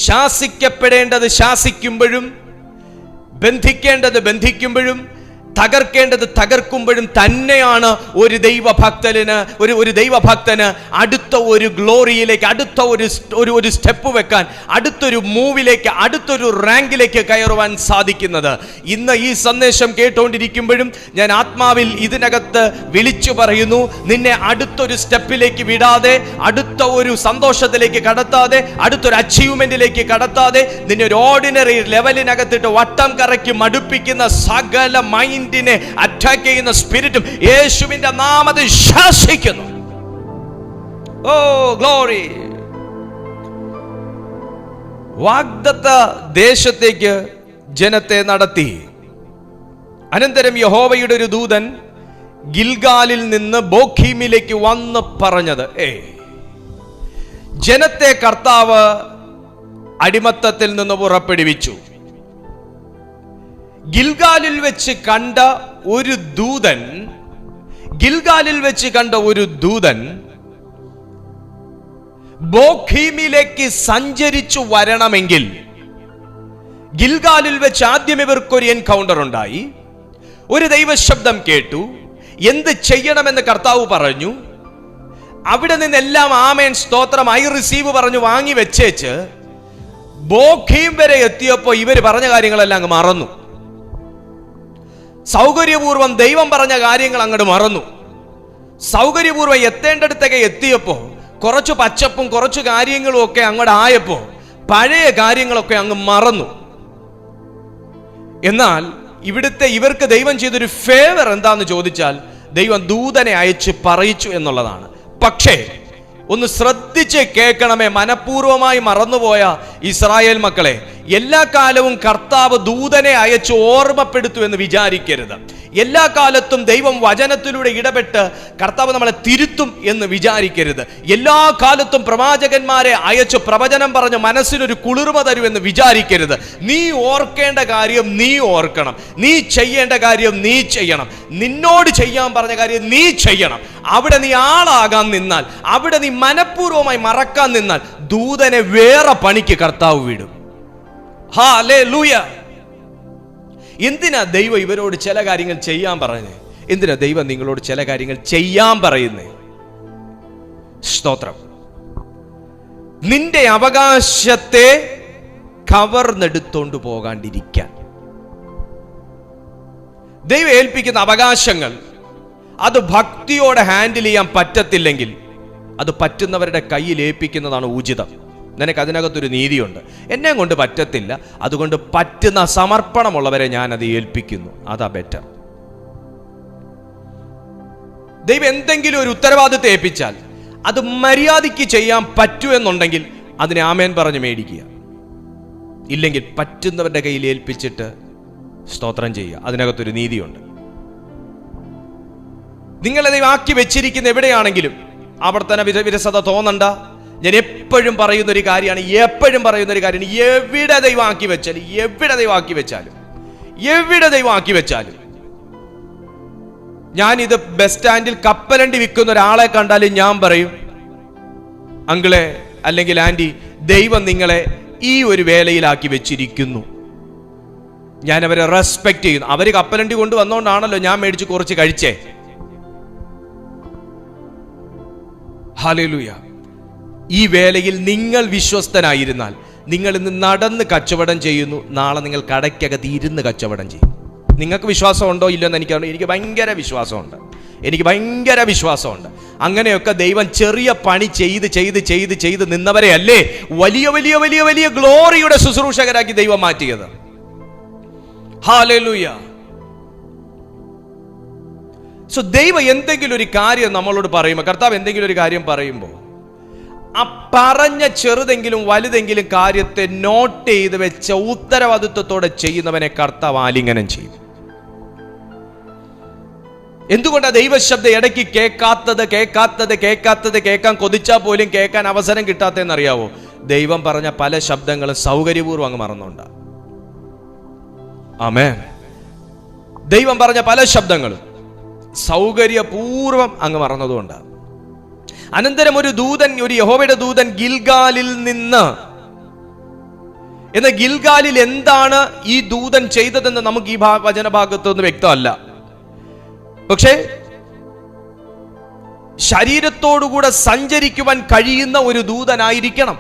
A: ശാസിക്കപ്പെടേണ്ടത് ശാസിക്കുമ്പോഴും, ബന്ധിക്കേണ്ടത് ബന്ധിക്കുമ്പോഴും, തകർക്കേണ്ടത് തകർക്കുമ്പോഴും തന്നെയാണ് ഒരു ദൈവഭക്തന് അടുത്ത ഒരു ഗ്ലോറിയിലേക്ക്, അടുത്ത ഒരു സ്റ്റെപ്പ് വെക്കാൻ, അടുത്തൊരു മൂവിലേക്ക്, അടുത്തൊരു റാങ്കിലേക്ക് കയറുവാൻ സാധിക്കുന്നത്. ഇന്ന് ഈ സന്ദേശം കേട്ടുകൊണ്ടിരിക്കുമ്പോഴും ഞാൻ ആത്മാവിൽ ഇതിനകത്ത് വിളിച്ചു പറയുന്നു, നിന്നെ അടുത്തൊരു സ്റ്റെപ്പിലേക്ക് വിടാതെ, അടുത്ത ഒരു സന്തോഷത്തിലേക്ക് കടത്താതെ, അടുത്തൊരു അച്ചീവ്മെന്റിലേക്ക് കടത്താതെ, നിന്നെ ഒരു ഓർഡിനറി ലെവലിനകത്തിട്ട് വട്ടം കറക്കി മടുപ്പിക്കുന്ന സകല മൈൻഡിനെ അറ്റാക്ക് ചെയ്യുന്ന സ്പിരിറ്റും യേശുവിന്റെ നാമത്തിൽ ശാസിക്കുന്നു. ഓ ഗ്ലോറി. വാഗ്ദത്ത ദേശത്തേക്ക് ജനത്തെ നടത്തി. അനന്തരം യഹോവയുടെ ഒരു ദൂതൻ ഗിൽഗാലിൽ നിന്ന് ബോഖീമിലേക്ക് വന്ന് പറഞ്ഞത്, ജനത്തെ കർത്താവ് അടിമത്തത്തിൽ നിന്ന് പുറപ്പെടുവിച്ചു. ഗിൽഗാലിൽ വെച്ച് കണ്ട ഒരു ദൂതൻ ബോഖീമിലേക്ക് സഞ്ചരിച്ചു വരണമെങ്കിൽ, ഗിൽഗാലിൽ വെച്ച് ആദ്യം ഇവർക്കൊരു എൻകൗണ്ടർ ഉണ്ടായി. ഒരു ദൈവശബ്ദം കേട്ടു. എന്ത് ചെയ്യണമെന്ന് കർത്താവ് പറഞ്ഞു. അവിടെ നിന്നെല്ലാം ആമേൻ സ്തോത്രം ഐ റിസീവ് പറഞ്ഞു വാങ്ങി വെച്ചേച്ച് ബോഖീം വരെ എത്തിയപ്പോൾ ഇവർ പറഞ്ഞ കാര്യങ്ങളെല്ലാം അങ്ങ് മറന്നു. സൗകര്യപൂർവ്വം ദൈവം പറഞ്ഞ കാര്യങ്ങൾ അങ്ങോട്ട് മറന്നു. സൗകര്യപൂർവ്വം എത്തേണ്ടടുത്തൊക്കെ എത്തിയപ്പോൾ കുറച്ച് പച്ചപ്പും കുറച്ച് കാര്യങ്ങളും ഒക്കെ അങ്ങോട്ട് ആയപ്പോൾ പഴയ കാര്യങ്ങളൊക്കെ അങ്ങ് മറന്നു. എന്നാൽ ഇവർക്ക് ദൈവം ചെയ്തൊരു ഫേവർ എന്താന്ന് ചോദിച്ചാൽ, ദൈവം ദൂതനെ അയച്ച് പറയിച്ചു എന്നുള്ളതാണ്. പക്ഷേ ഒന്ന് ശ്രദ്ധിച്ച് കേൾക്കണമേ, മനഃപൂർവ്വമായി മറന്നുപോയ ഇസ്രായേൽ മക്കളെ, എല്ലാ കാലവും കർത്താവ് ദൂതനെ അയച്ച് ഓർമ്മപ്പെടുത്തു എന്ന് വിചാരിക്കരുത്. എല്ലാ കാലത്തും ദൈവം വചനത്തിലൂടെ ഇടപെട്ട് കർത്താവ് നമ്മളെ തിരുത്തും എന്ന് വിചാരിക്കരുത്. എല്ലാ കാലത്തും പ്രവാചകന്മാരെ അയച്ചു പ്രവചനം പറഞ്ഞ് മനസ്സിനൊരു കുളിർമ തരുമെന്ന് വിചാരിക്കരുത്. നീ ഓർക്കേണ്ട കാര്യം നീ ഓർക്കണം, നീ ചെയ്യേണ്ട കാര്യം നീ ചെയ്യണം, നിന്നോട് ചെയ്യാൻ പറഞ്ഞ കാര്യം നീ ചെയ്യണം. അവിടെ നീ ആളാകാൻ നിന്നാൽ, അവിടെ നീ മനഃപൂർവ്വമായി മറക്കാൻ നിന്നാൽ, ദൂതനെ വേറെ പണിക്ക് കർത്താവ് വിടും. ഹല്ലേലൂയ. എന്തിനാ ദൈവം ഇവരോട് ചില കാര്യങ്ങൾ ചെയ്യാൻ പറഞ്ഞേ? എന്തിനാ ദൈവം നിങ്ങളോട് ചില കാര്യങ്ങൾ ചെയ്യാൻ പറയുന്നേ? സ്തോത്രം. നിന്റെ അവകാശത്തെ കവർന്നെടുത്തോണ്ട് പോകാണ്ടിരിക്കാൻ. ദൈവം ഏൽപ്പിക്കുന്ന അവകാശങ്ങൾ അത് ഭക്തിയോടെ ഹാൻഡിൽ ചെയ്യാൻ പറ്റത്തില്ലെങ്കിൽ അത് പറ്റുന്നവരുടെ കയ്യിൽ ഏൽപ്പിക്കുന്നതാണ് ഉചിതം. നിനക്ക് അതിനകത്തൊരു നീതിയുണ്ട്. എന്നെ കൊണ്ട് പറ്റത്തില്ല, അതുകൊണ്ട് പറ്റുന്ന സമർപ്പണമുള്ളവരെ ഞാൻ അത് ഏൽപ്പിക്കുന്നു. അതാ ബെറ്റർ. ദൈവം എന്തെങ്കിലും ഒരു ഉത്തരവാദിത്തം ഏൽപ്പിച്ചാൽ അത് മര്യാദയ്ക്ക് ചെയ്യാൻ പറ്റുമെന്നുണ്ടെങ്കിൽ അതിനെ ആമേൻ പറഞ്ഞ് മേടിക്കുക. ഇല്ലെങ്കിൽ പറ്റുന്നവരുടെ കയ്യിൽ ഏൽപ്പിച്ചിട്ട് സ്തോത്രം ചെയ്യുക. അതിനകത്തൊരു നീതിയുണ്ട്. നിങ്ങളെ ദൈവം ആക്കി വെച്ചിരിക്കുന്ന എവിടെയാണെങ്കിലും ആവർത്തന വിരസത തോന്നണ്ട. ഞാൻ എപ്പോഴും പറയുന്ന ഒരു കാര്യമാണ്, എവിടെ ദൈവം ആക്കി വെച്ചാലും ഞാനിത് ബസ് സ്റ്റാൻഡിൽ കപ്പലണ്ടി വിൽക്കുന്ന ഒരാളെ കണ്ടാലും ഞാൻ പറയും, അങ്കിളെ അല്ലെങ്കിൽ ആന്റി, ദൈവം നിങ്ങളെ ഈ ഒരു വേലയിലാക്കി വെച്ചിരിക്കുന്നു. ഞാൻ അവരെ റെസ്പെക്ട് ചെയ്യുന്നു. അവർ കപ്പലണ്ടി കൊണ്ടുവന്നോണ്ടാണല്ലോ ഞാൻ മേടിച്ച് കുറച്ച് കഴിച്ചേ. ഹല്ലേലൂയ. ഈ വേളയിൽ നിങ്ങൾ വിശ്വസ്തനായിരുന്നാൽ, നിങ്ങൾ ഇന്ന് നടന്ന് കച്ചവടം ചെയ്യുന്നു, നാളെ നിങ്ങൾ കടയ്ക്കകത്ത് ഇരുന്ന് കച്ചവടം ചെയ്യും. നിങ്ങൾക്ക് വിശ്വാസമുണ്ടോ ഇല്ലെന്ന് എനിക്ക് ഭയങ്കര വിശ്വാസമുണ്ട്. അങ്ങനെയൊക്കെ ദൈവം ചെറിയ പണി ചെയ്ത് നിന്നവരെ അല്ലേ വലിയ വലിയ വലിയ വലിയ ഗ്ലോറിയുടെ ശുശ്രൂഷകരാക്കി ദൈവം മാറ്റിയത്. ഹല്ലേലൂയ. സോ ദൈവം എന്തെങ്കിലും ഒരു കാര്യം നമ്മളോട് പറയുമ്പോൾ, കർത്താവ് എന്തെങ്കിലും ഒരു കാര്യം പറയുമ്പോൾ, ആ പറഞ്ഞ ചെറുതെങ്കിലും വലുതെങ്കിലും കാര്യത്തെ നോട്ട് ചെയ്ത് വെച്ച ഉത്തരവാദിത്വത്തോടെ ചെയ്യുന്നവനെ കർത്താവ് ആലിംഗനം ചെയ്യും. എന്തുകൊണ്ടാണ് ദൈവശബ്ദം ഇടയ്ക്ക് കേൾക്കാൻ കൊതിച്ചാൽ പോലും കേൾക്കാൻ അവസരം കിട്ടാത്തതെന്നറിയാവോ? ദൈവം പറഞ്ഞ പല ശബ്ദങ്ങളും സൗകര്യപൂർവ്വം അങ്ങ് മറന്നുകൊണ്ടാ. ആമേൻ. ദൈവം പറഞ്ഞ പല ശബ്ദങ്ങളും സൗകര്യപൂർവ്വം അങ്ങ് മറന്നതുകൊണ്ടാണ്. അനന്തരം ഒരു യഹോവയുടെ ദൂതൻ ഗിൽഗാലിൽ നിന്ന്, എന്നാൽ ഗിൽഗാലിൽ എന്താണ് ഈ ദൂതൻ ചെയ്തതെന്ന് നമുക്ക് ഈ വചനഭാഗത്തൊന്നും വ്യക്തമല്ല. പക്ഷേ ശരീരത്തോടുകൂടെ സഞ്ചരിക്കുവാൻ കഴിയുന്ന ഒരു ദൂതനായിരിക്കണം.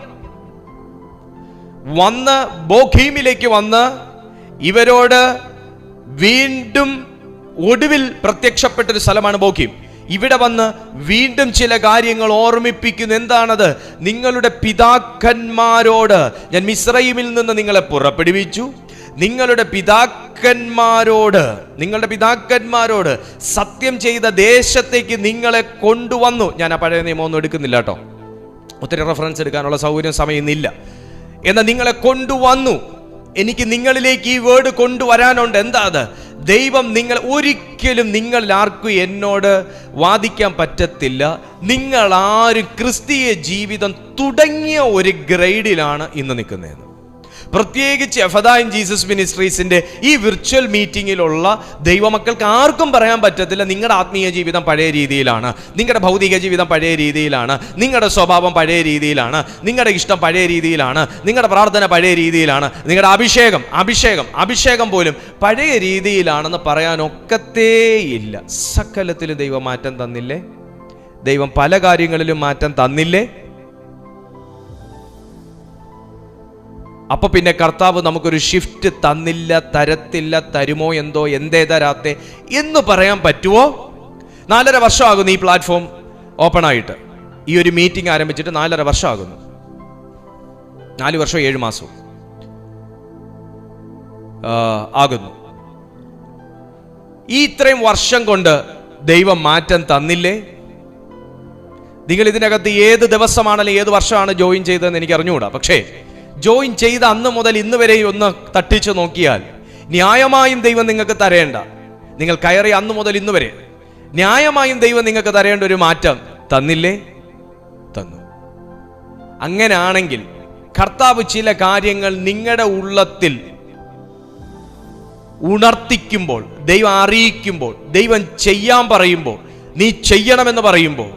A: ബോഖീമിലേക്ക് വന്ന് ഇവരോട് വീണ്ടും ഒടുവിൽ പ്രത്യക്ഷപ്പെട്ടൊരു സ്ഥലമാണ് ബോഖീം. ഇവിടെ വന്ന് വീണ്ടും ചില കാര്യങ്ങൾ ഓർമ്മിപ്പിക്കുന്നു. എന്താണത്? നിങ്ങളുടെ പിതാക്കന്മാരോട് ഞാൻ മിസ്രയീമിൽ നിന്ന് നിങ്ങളെ പുറപ്പെടുവിച്ചു, നിങ്ങളുടെ പിതാക്കന്മാരോട് സത്യം ചെയ്ത ദേശത്തേക്ക് നിങ്ങളെ കൊണ്ടുവന്നു. ഞാൻ ആ പഴയ നിയമമൊന്നും എടുക്കുന്നില്ല കേട്ടോ, ഒത്തിരി റെഫറൻസ് എടുക്കാനുള്ള സൗകര്യം സമയമില്ല. എന്നാൽ നിങ്ങളെ കൊണ്ടുവന്നു. എനിക്ക് നിങ്ങളിലേക്ക് ഈ വേർഡ് കൊണ്ടുവരാനുണ്ട്. എന്താ അത്? ദൈവം നിങ്ങൾ ആർക്കും എന്നോട് വാദിക്കാൻ പറ്റത്തില്ല, നിങ്ങൾ ആരും ക്രിസ്തീയ ജീവിതം തുടങ്ങിയ ഒരു ഗ്രേഡിലാണ് ഇന്ന് നിൽക്കുന്നതെന്ന്. പ്രത്യേകിച്ച് എഫദായിൻ ജീസസ് മിനിസ്ട്രീസിന്റെ ഈ വിർച്വൽ മീറ്റിങ്ങിലുള്ള ദൈവമക്കൾക്ക് ആർക്കും പറയാൻ പറ്റത്തില്ല നിങ്ങളുടെ ആത്മീയ ജീവിതം പഴയ രീതിയിലാണ്, നിങ്ങളുടെ ഭൗതിക ജീവിതം പഴയ രീതിയിലാണ്, നിങ്ങളുടെ സ്വഭാവം പഴയ രീതിയിലാണ്, നിങ്ങളുടെ ഇഷ്ടം പഴയ രീതിയിലാണ്, നിങ്ങളുടെ പ്രാർത്ഥന പഴയ രീതിയിലാണ്, നിങ്ങളുടെ അഭിഷേകം പോലും പഴയ രീതിയിലാണെന്ന് പറയാനൊക്കത്തേയില്ല. സകലത്തിലും ദൈവം മാറ്റം തന്നില്ലേ? ദൈവം പല കാര്യങ്ങളിലും മാറ്റം തന്നില്ലേ? അപ്പൊ പിന്നെ കർത്താവ് നമുക്കൊരു ഷിഫ്റ്റ് തരത്തില്ല, തരുമോ എന്തേ തരാത്തെ എന്ന് പറയാൻ പറ്റുമോ? 4.5 വർഷമാകുന്നു ഈ പ്ലാറ്റ്ഫോം ഓപ്പൺ ആയിട്ട്, ഈ ഒരു മീറ്റിംഗ് ആരംഭിച്ചിട്ട് 4.5 വർഷമാകുന്നു. 4 വർഷം 7 മാസവും ആകുന്നു. ഈ ഇത്രയും വർഷം കൊണ്ട് ദൈവം മാറ്റം തന്നില്ലേ? നിങ്ങൾ ഇതിനകത്ത് ഏത് ദിവസമാണല്ലോ ഏത് വർഷമാണ് ജോയിൻ ചെയ്തതെന്ന് എനിക്ക് അറിഞ്ഞുകൂടാ. പക്ഷേ ജോയിൻ ചെയ്ത അന്ന് മുതൽ ഇന്ന് വരെ ഒന്ന് തട്ടിച്ചു നോക്കിയാൽ ന്യായമായും ദൈവം നിങ്ങൾക്ക് തരേണ്ട, നിങ്ങൾ കയറി അന്ന് മുതൽ ഇന്ന് വരെ ന്യായമായും ദൈവം നിങ്ങൾക്ക് തരേണ്ട ഒരു മാറ്റം തന്നില്ലേ? തന്നു. അങ്ങനെയാണെങ്കിൽ കർത്താവ് ചില കാര്യങ്ങൾ നിങ്ങളുടെ ഉള്ളത്തിൽ ഉണർത്തിക്കുമ്പോൾ, ദൈവം അറിയിക്കുമ്പോൾ, ദൈവം ചെയ്യാൻ പറയുമ്പോൾ, നീ ചെയ്യണമെന്ന് പറയുമ്പോൾ,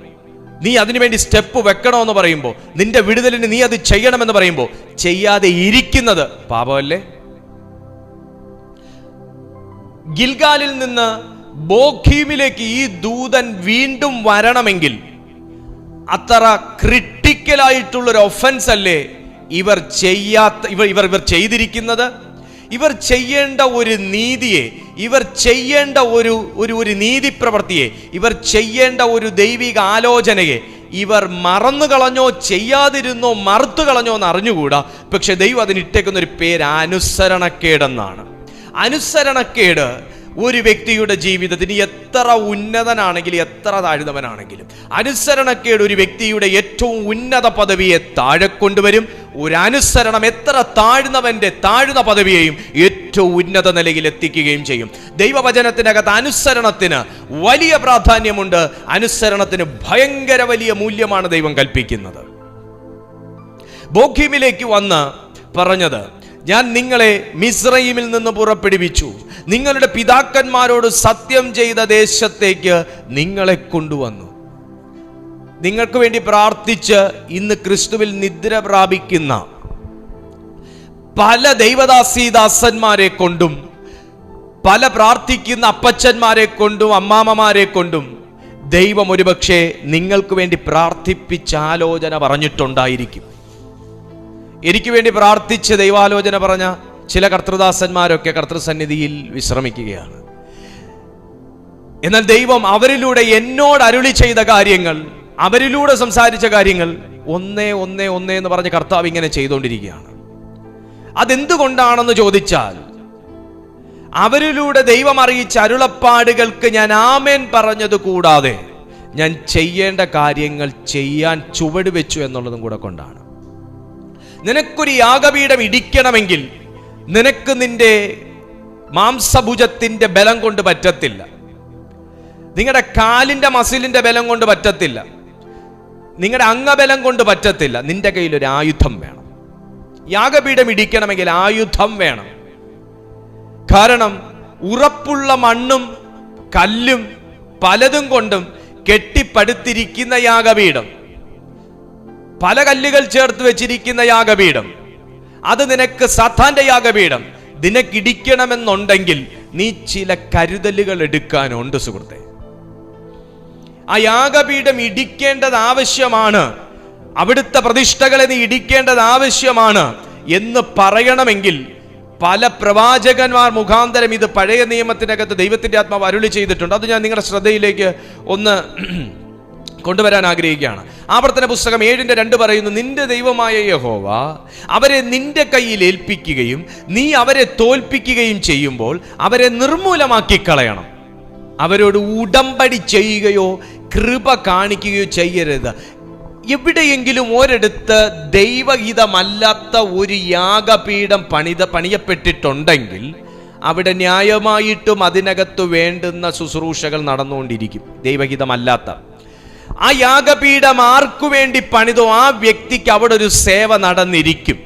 A: നീ അതിനുവേണ്ടി സ്റ്റെപ്പ് വെക്കണമെന്ന് പറയുമ്പോൾ, നിന്റെ വിടുതലിന് നീ അത് ചെയ്യണമെന്ന് പറയുമ്പോൾ ചെയ്യാതെ ഇരിക്കുന്നത് പാപമല്ലേ? ഗിൽഗാലിൽ നിന്ന് ബോഖീമിലേക്ക് ഈ ദൂതൻ വീണ്ടും വരണമെങ്കിൽ അത്ര ക്രിട്ടിക്കലായിട്ടുള്ളൊരു ഒഫൻസ് അല്ലേ ഇവർ ചെയ്തിരിക്കുന്നത്? ഇവർ ചെയ്യേണ്ട ഒരു നീതിയെ, ഇവർ ചെയ്യേണ്ട ഒരു നീതി പ്രവൃത്തിയെ, ഇവർ ചെയ്യേണ്ട ഒരു ദൈവിക ആലോചനയെ ഇവർ മറന്നു കളഞ്ഞോ, ചെയ്യാതിരുന്നോ, മറുത്തു കളഞ്ഞോ എന്ന് അറിഞ്ഞുകൂടാ. പക്ഷെ ദൈവം അതിനിട്ടേക്കുന്ന ഒരു പേര് അനുസരണക്കേടെന്നാണ്. അനുസരണക്കേട് ഒരു വ്യക്തിയുടെ ജീവിതത്തിന് എത്ര ഉന്നതനാണെങ്കിലും എത്ര താഴ്ന്നവനാണെങ്കിലും അനുസരണക്കേട് ഒരു വ്യക്തിയുടെ ഏറ്റവും ഉന്നത പദവിയെ താഴെ കൊണ്ടുവരും. ഒരു അനുസരണം എത്ര താഴ്ന്ന പദവിയെയും ഏറ്റവും ഉന്നത നിലയിൽ എത്തിക്കുകയും ചെയ്യും. ദൈവവചനത്തിനകത്ത് അനുസരണത്തിന് വലിയ പ്രാധാന്യമുണ്ട്. അനുസരണത്തിന് ഭയങ്കര വലിയ മൂല്യമാണ് ദൈവം കൽപ്പിക്കുന്നത്. ബോഖീമിലേക്ക് വന്ന് പറഞ്ഞത്, ഞാൻ നിങ്ങളെ മിസ്രയീമിൽ നിന്ന് പുറപ്പെടുവിച്ചു, നിങ്ങളുടെ പിതാക്കന്മാരോട് സത്യം ചെയ്ത ദേശത്തേക്ക് നിങ്ങളെ കൊണ്ടുവന്നു. നിങ്ങൾക്ക് വേണ്ടി പ്രാർത്ഥിച്ച് ഇന്ന് ക്രിസ്തുവിൽ നിദ്ര പ്രാപിക്കുന്ന പല ദൈവദാസീദാസന്മാരെ കൊണ്ടും, പല പ്രാർത്ഥിക്കുന്ന അപ്പച്ചന്മാരെ കൊണ്ടും അമ്മാമ്മമാരെ കൊണ്ടും ദൈവം ഒരുപക്ഷെ നിങ്ങൾക്ക് വേണ്ടി പ്രാർത്ഥിപ്പിച്ച ആലോചന പറഞ്ഞിട്ടുണ്ടായിരിക്കും. എനിക്ക് വേണ്ടി പ്രാർത്ഥിച്ച് ദൈവാലോചന പറഞ്ഞ ചില കർത്തൃദാസന്മാരൊക്കെ കർത്തൃസന്നിധിയിൽ വിശ്രമിക്കുകയാണ്. എന്നാൽ ദൈവം അവരിലൂടെ എന്നോട് അരുളി ചെയ്ത കാര്യങ്ങൾ, അവരിലൂടെ സംസാരിച്ച കാര്യങ്ങൾ ഒന്നേ എന്ന് പറഞ്ഞ് കർത്താവ് ഇങ്ങനെ ചെയ്തുകൊണ്ടിരിക്കുകയാണ്. അതെന്തുകൊണ്ടാണെന്ന് ചോദിച്ചാൽ, അവരിലൂടെ ദൈവം അറിയിച്ച അരുളപ്പാടുകൾക്ക് ഞാൻ ആമേൻ പറഞ്ഞത് കൂടാതെ ഞാൻ ചെയ്യേണ്ട കാര്യങ്ങൾ ചെയ്യാൻ ചുവട് വെച്ചു എന്നുള്ളതും കൂടെ കൊണ്ടാണ്. നിനക്കൊരു യാഗപീഠം ഇടിക്കണമെങ്കിൽ നിനക്ക് നിന്റെ മാംസഭുജത്തിന്റെ ബലം കൊണ്ട് പറ്റത്തില്ല, നിങ്ങളുടെ കാലിന്റെ മസിലിന്റെ ബലം കൊണ്ട് പറ്റത്തില്ല, നിങ്ങളുടെ അംഗബലം കൊണ്ട് പറ്റത്തില്ല. നിന്റെ കയ്യിൽ ഒരു ആയുധം വേണം. യാഗപീഠം ഇടിക്കണമെങ്കിൽ ആയുധം വേണം. കാരണം ഉറപ്പുള്ള മണ്ണും കല്ലും പലതും കൊണ്ടും കെട്ടിപ്പടുത്തിരിക്കുന്ന യാഗപീഠം, പല കല്ലുകൾ ചേർത്ത് വെച്ചിരിക്കുന്ന യാഗപീഠം, അത് നിനക്ക് സാത്താന്റെ യാഗപീഠം നിനക്കിടിക്കണമെന്നുണ്ടെങ്കിൽ നീ ചില കരുതലുകൾ എടുക്കാനുണ്ട് സുഹൃത്തെ. ആ യാഗപീഠം ഇടിക്കേണ്ടത് ആവശ്യമാണ്, അവിടുത്തെ പ്രതിഷ്ഠകളെ നീ ഇടിക്കേണ്ടത് ആവശ്യമാണ് എന്ന് പറയണമെങ്കിൽ പല പ്രവാചകന്മാർ മുഖാന്തരം ഇത് പഴയ നിയമത്തിനകത്ത് ദൈവത്തിന്റെ ആത്മാവ് അരുളി ചെയ്തിട്ടുണ്ട്. അത് ഞാൻ നിങ്ങളുടെ ശ്രദ്ധയിലേക്ക് ഒന്ന് കൊണ്ടുവരാൻ ആഗ്രഹിക്കുകയാണ്. ആവർത്തന പുസ്തകം 7:2 പറയുന്നു, നിന്റെ ദൈവമായ യഹോവ അവരെ നിന്റെ കയ്യിൽ ഏൽപ്പിക്കുകയും നീ അവരെ തോൽപ്പിക്കുകയും ചെയ്യുമ്പോൾ അവരെ നിർമൂലമാക്കി കളയണം. അവരോട് ഉടമ്പടി ചെയ്യുകയോ കൃപ കാണിക്കുകയോ ചെയ്യരുത്. എവിടെയെങ്കിലും ഒരിടത്ത് ദൈവഹിതമല്ലാത്ത ഒരു യാഗപീഠം പണിയപ്പെട്ടിട്ടുണ്ടെങ്കിൽ അവിടെ ന്യായമായിട്ടും അതിനകത്ത് വേണ്ടുന്ന ശുശ്രൂഷകൾ നടന്നുകൊണ്ടിരിക്കും. ദൈവഹിതമല്ലാത്ത ആ യാഗപീഠം ആർക്കു വേണ്ടി പണിതോ ആ വ്യക്തിക്ക് അവിടെ ഒരു സേവ നടന്നിരിക്കും.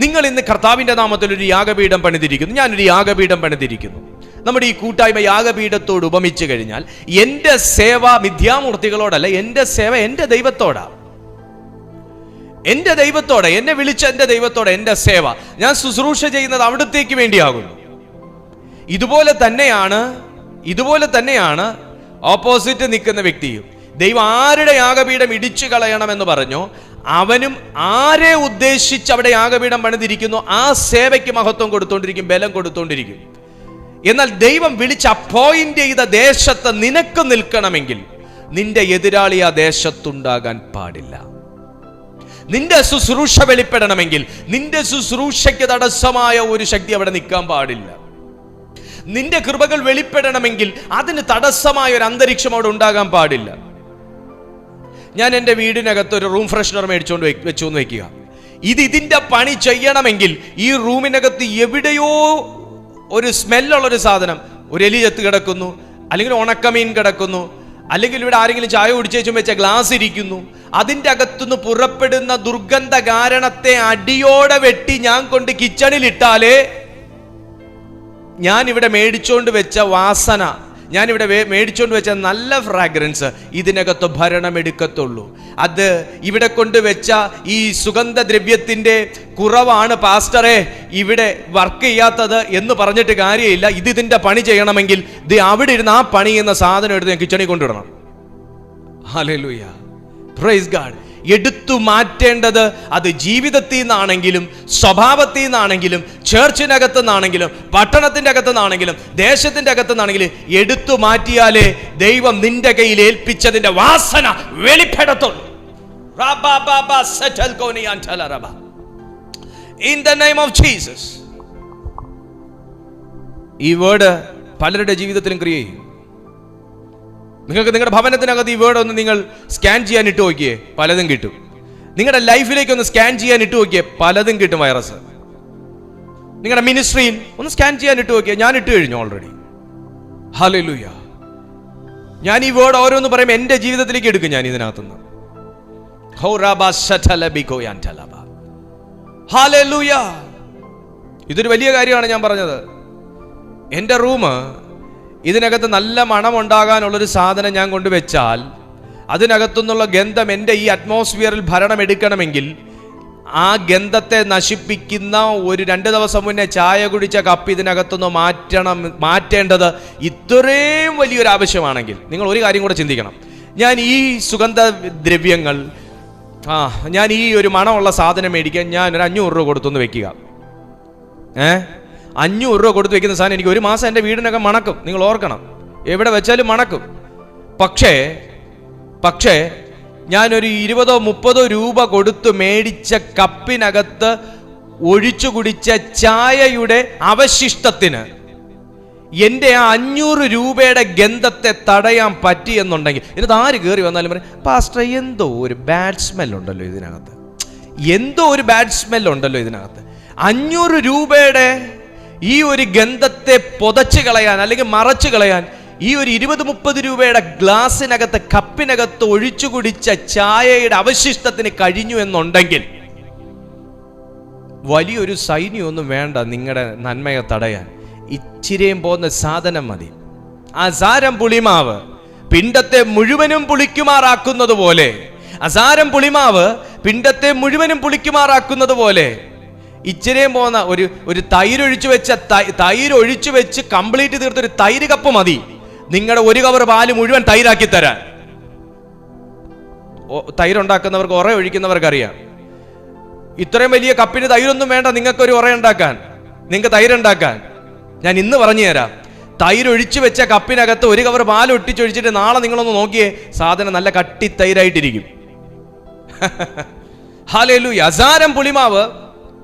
A: നിങ്ങൾ ഇന്ന് കർത്താവിന്റെ നാമത്തിൽ ഒരു യാഗപീഠം പണിതിരിക്കുന്നു, ഞാനൊരു യാഗപീഠം പണിതിരിക്കുന്നു. നമ്മുടെ ഈ കൂട്ടായ്മ യാഗപീഠത്തോട് ഉപമിച്ചു കഴിഞ്ഞാൽ എൻ്റെ സേവ മിഥ്യാമൂർത്തികളോടല്ല, എൻ്റെ സേവ എൻ്റെ ദൈവത്തോടാണ്. എൻ്റെ ദൈവത്തോടെ, എന്നെ വിളിച്ച എൻ്റെ ദൈവത്തോടെ എൻ്റെ സേവ, ഞാൻ ശുശ്രൂഷ ചെയ്യുന്നത് അവിടത്തേക്ക് വേണ്ടിയാകുന്നു. ഇതുപോലെ തന്നെയാണ് ഓപ്പോസിറ്റ് നിൽക്കുന്ന വ്യക്തിയും. ദൈവം ആരുടെ യാഗപീഠം ഇടിച്ചു കളയണമെന്ന് പറഞ്ഞോ അവനും ആരെ ഉദ്ദേശിച്ച് അവിടെ യാഗപീഠം പണിതിരിക്കുന്നു ആ സേവയ്ക്ക് മഹത്വം കൊടുത്തോണ്ടിരിക്കും, ബലം കൊടുത്തോണ്ടിരിക്കും. എന്നാൽ ദൈവം വിളിച്ച് അപ്പോയിന്റ് ചെയ്ത ദേശത്ത് നിനക്ക് നിൽക്കണമെങ്കിൽ നിന്റെ എതിരാളി ആ ദേശത്തുണ്ടാകാൻ പാടില്ല. നിന്റെ ശുശ്രൂഷ വെളിപ്പെടണമെങ്കിൽ നിന്റെ ശുശ്രൂഷയ്ക്ക് തടസ്സമായ ഒരു ശക്തി അവിടെ നിൽക്കാൻ പാടില്ല. നിന്റെ കൃപകൾ വെളിപ്പെടണമെങ്കിൽ അതിന് തടസ്സമായ ഒരു അന്തരീക്ഷം അവിടെ ഉണ്ടാകാൻ പാടില്ല. ഞാൻ എൻ്റെ വീടിനകത്ത് ഒരു റൂം ഫ്രഷ്നർ മേടിച്ചുകൊണ്ട് വെച്ചു എന്ന് വെക്കുക. ഇതിന്റെ പണി ചെയ്യണമെങ്കിൽ ഈ റൂമിനകത്ത് എവിടെയോ ഒരു സ്മെല്ലുള്ളൊരു സാധനം, ഒരു എലി ചത്ത് കിടക്കുന്നു, അല്ലെങ്കിൽ ഉണക്കമീൻ കിടക്കുന്നു, അല്ലെങ്കിൽ ഇവിടെ ആരെങ്കിലും ചായ കുടിച്ചേച്ചും വെച്ച ഗ്ലാസ് ഇരിക്കുന്നു, അതിൻ്റെ അകത്തുനിന്ന് പുറപ്പെടുന്ന ദുർഗന്ധ കാരണത്തെ അടിയോടെ വെട്ടി ഞാൻ കൊണ്ട് കിച്ചണിലിട്ടാലേ ഞാൻ ഇവിടെ മേടിച്ചോണ്ട് വെച്ച വാസന, ഞാനിവിടെ മേടിച്ചോണ്ട് വെച്ച നല്ല ഫ്രാഗ്രൻസ് ഇതിനകത്ത് ഭരണമെടുക്കത്തുള്ളൂ. അത് ഇവിടെ കൊണ്ടുവച്ച ഈ സുഗന്ധദ്രവ്യത്തിൻ്റെ കുറവാണ് പാസ്റ്ററെ ഇവിടെ വർക്ക് ചെയ്യാത്തത് എന്ന് പറഞ്ഞിട്ട് കാര്യമില്ല. ഇതിന്റെ പണി ചെയ്യണമെങ്കിൽ അവിടെ ഇരുന്ന് ആ പണി ചെയ്യുന്ന സാധനം എടുത്ത് ഞാൻ കിച്ചണിൽ കൊണ്ടുവിടണം. Hallelujah, praise God. എടുത്തു മാറ്റേണ്ടത് അത് ജീവിതത്തിൽ നിന്നാണെങ്കിലും സ്വഭാവത്തിൽ നിന്നാണെങ്കിലും ചേർച്ചിനകത്തു നിന്നാണെങ്കിലും പട്ടണത്തിന്റെ അകത്തു നിന്നാണെങ്കിലും ദേശത്തിന്റെ അകത്തു നിന്നാണെങ്കിലും എടുത്തു മാറ്റിയാലേ ദൈവം നിന്റെ കയ്യിൽ ഏൽപ്പിച്ചതിന്റെ വാസന വെളിപ്പെടത്തുള്ളൂ. In the name of Jesus. ഈ വേർഡ് പലരുടെ ജീവിതത്തിലും ക്രിയ ചെയ്യും. നിങ്ങൾക്ക് നിങ്ങളുടെ ഭവനത്തിനകത്ത് ഈ വേർഡ് ഒന്ന് നിങ്ങൾ സ്കാൻ ചെയ്യാൻ ഇട്ട് നോക്കിയേ, പലതും കിട്ടും. നിങ്ങളുടെ ലൈഫിലേക്ക് ഒന്ന് സ്കാൻ ചെയ്യാൻ ഇട്ട് നോക്കിയേ, പലതും കിട്ടും വൈറസ്. നിങ്ങളുടെ മിനിസ്ട്രിയിൽ ഒന്ന് സ്കാൻ ചെയ്യാൻ ഇട്ട് നോക്കിയേ, ഞാൻ ഇട്ട് കഴിഞ്ഞു ഓൾറെഡി. ഹല്ലേലൂയ. ഞാൻ ഈ വേർഡ് ഓരോന്ന് പറയുമ്പോൾ എൻ്റെ ജീവിതത്തിലേക്ക് എടുക്കും ഞാൻ ഇതിനകത്തുനിന്ന്. ഹല്ലേലൂയ. ഇതൊരു വലിയ കാര്യമാണ് ഞാൻ പറഞ്ഞത്. എൻ്റെ റൂം ഇതിനകത്ത് നല്ല മണമുണ്ടാകാനുള്ളൊരു സാധനം ഞാൻ കൊണ്ടുവച്ചാൽ അതിനകത്തുനിന്നുള്ള ഗന്ധം എൻ്റെ ഈ അറ്റ്മോസ്ഫിയറിൽ ഭരണം എടുക്കണമെങ്കിൽ ആ ഗന്ധത്തെ നശിപ്പിക്കുന്ന ഒരു 2 ദിവസം മുന്നേ ചായ കുടിച്ച കപ്പ് ഇതിനകത്തുനിന്ന് മാറ്റേണ്ടത് ഇത്രയും വലിയൊരു ആവശ്യമാണെങ്കിൽ നിങ്ങൾ ഒരു കാര്യം കൂടെ ചിന്തിക്കണം. ഞാൻ ഈ സുഗന്ധദ്രവ്യങ്ങൾ ഞാൻ ഈ ഒരു മണമുള്ള സാധനം മേടിക്കാൻ ഞാൻ ഒരു 500 രൂപ കൊടുത്തൊന്ന് വെക്കുക. 500 രൂപ കൊടുത്ത് വെക്കുന്ന സാധനം എനിക്ക് ഒരു മാസം എൻ്റെ വീടിനൊക്കെ മണക്കും. നിങ്ങൾ ഓർക്കണം, എവിടെ വെച്ചാലും മണക്കും. പക്ഷേ ഞാനൊരു 20-30 രൂപ കൊടുത്ത് മേടിച്ച കപ്പിനകത്ത് ഒഴിച്ചു കുടിച്ച ചായയുടെ അവശിഷ്ടത്തിന് എൻ്റെ ആ 500 രൂപയുടെ ഗന്ധത്തെ തടയാൻ പറ്റിയെന്നുണ്ടെങ്കിൽ ഇതിനകത്ത് ആര് കയറി വന്നാലും പറയും, പാസ്റ്റർ എന്തോ ഒരു ബാഡ് സ്മെല്ലുണ്ടല്ലോ ഇതിനകത്ത്, 500 രൂപയുടെ ഈ ഒരു ഗന്ധത്തെ പൊതച്ച് കളയാൻ അല്ലെങ്കിൽ മറച്ചു കളയാൻ ഈ ഒരു 20-30 രൂപയുടെ ഗ്ലാസിനകത്ത് കപ്പിനകത്ത് ഒഴിച്ചു കുടിച്ച ചായയുടെ അവശിഷ്ടത്തിന് കഴിഞ്ഞു എന്നുണ്ടെങ്കിൽ വലിയൊരു സൈന്യമൊന്നും വേണ്ട നിങ്ങളുടെ നന്മയെ തടയാൻ. ഇച്ചിരിയും പോകുന്ന സാധനം മതി. അസാരം പുളിമാവ് പിണ്ടത്തെ മുഴുവനും പുളിക്കുമാറാക്കുന്നത് പോലെ, ഇച്ചിരിയും പോകുന്ന ഒരു തൈര് ഒഴിച്ചു വെച്ച് കംപ്ലീറ്റ് തീർത്തൊരു തൈര് കപ്പ് മതി നിങ്ങളുടെ 1 കവർ പാല് മുഴുവൻ തൈരാക്കി തരാൻ. തൈരുണ്ടാക്കുന്നവർക്ക് ഉറ ഒഴിക്കുന്നവർക്കറിയാം, ഇത്രയും വലിയ കപ്പിന് തൈരൊന്നും വേണ്ട നിങ്ങൾക്കൊരു ഉറ ഉണ്ടാക്കാൻ, നിങ്ങൾക്ക് തൈരുണ്ടാക്കാൻ. ഞാൻ ഇന്ന് പറഞ്ഞു തരാം. തൈരൊഴിച്ചു വെച്ച കപ്പിനകത്ത് 1 കവർ പാൽ ഒട്ടിച്ചൊഴിച്ചിട്ട് നാളെ നിങ്ങളൊന്ന് നോക്കിയേ, സാധനം നല്ല കട്ടി തൈരായിട്ടിരിക്കും. ഹല്ലേലൂയ. അസാരം പുളിമാവ്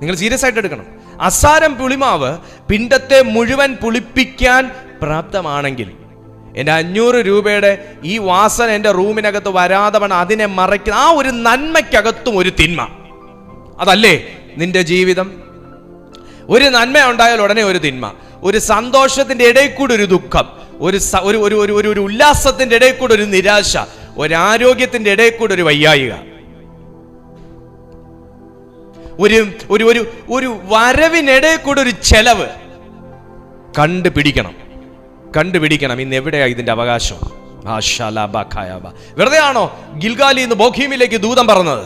A: നിങ്ങൾ സീരിയസ് ആയിട്ട് എടുക്കണം. അസാരം പുളിമാവ് പിണ്ടത്തെ മുഴുവൻ പുളിപ്പിക്കാൻ പ്രാപ്തമാണെങ്കിൽ എൻ്റെ 500 രൂപയുടെ ഈ വാസന എൻ്റെ റൂമിനകത്ത് വരാതെ അതിനെ മറയ്ക്കുന്ന ആ ഒരു നന്മയ്ക്കകത്തും ഒരു തിന്മ, അതല്ലേ നിന്റെ ജീവിതം? ഒരു നന്മ ഉണ്ടായാൽ ഉടനെ ഒരു തിന്മ, ഒരു സന്തോഷത്തിന്റെ ഇടയിൽ കൂടെ ഒരു ദുഃഖം, ഒരു ഉല്ലാസത്തിന്റെ ഇടയിൽ കൂടെ ഒരു നിരാശ, ഒരു ആരോഗ്യത്തിന്റെ ഇടയിൽ കൂടെ ഒരു വയ്യായിക, ഒരു വരവിനിടയിൽ കൂടെ ഒരു ചെലവ്. കണ്ടുപിടിക്കണം. ഇന്ന് എവിടെയാ ഇതിന്റെ അവകാശം? വെറുതെ ആണോ ഗിൽഗാലിൽ നിന്ന് ബോഖീമിലേക്ക് ദൂതം പറഞ്ഞത്?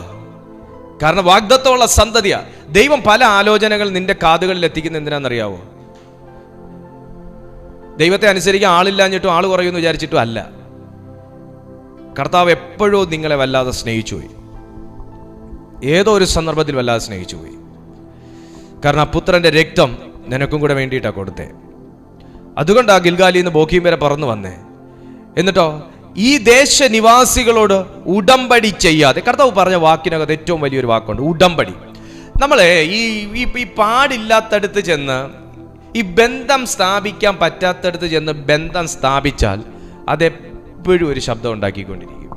A: കാരണം വാഗ്ദത്തമുള്ള സന്തതിയാ. ദൈവം പല ആലോചനകൾ നിന്റെ കാതുകളിൽ എത്തിക്കുന്ന എന്തിനാണെന്നറിയാവോ? ദൈവത്തെ അനുസരിക്കാൻ ആളില്ലാഞ്ഞിട്ടും ആൾ കുറയുമെന്ന് വിചാരിച്ചിട്ടും അല്ല. കർത്താവ് എപ്പോഴോ നിങ്ങളെ വല്ലാതെ സ്നേഹിച്ചു പോയി, ഏതോ ഒരു സന്ദർഭത്തിൽ വല്ലാതെ സ്നേഹിച്ചു പോയി. കാരണം ആ പുത്രന്റെ രക്തം നിനക്കും കൂടെ വേണ്ടിയിട്ടാണ് കൊടുത്തേ. അതുകൊണ്ടാ ഗിൽഗാലിൽ നിന്ന് ബോഖീം വരെ പറന്നു വന്നേ. എന്നിട്ടോ ഈ ദേശനിവാസികളോട് ഉടമ്പടി ചെയ്യാതെ, കർത്താവ് പറഞ്ഞ വാക്കിനകത്ത് ഏറ്റവും വലിയൊരു വാക്കുണ്ട്, ഉടമ്പടി. നമ്മളെ ഈ പാടില്ലാത്തടുത്ത് ചെന്ന്, ഈ ബന്ധം സ്ഥാപിക്കാൻ പറ്റാത്തടുത്ത് ചെന്ന് ബന്ധം സ്ഥാപിച്ചാൽ അതെപ്പോഴും ഒരു ശബ്ദം ഉണ്ടാക്കിക്കൊണ്ടിരിക്കും.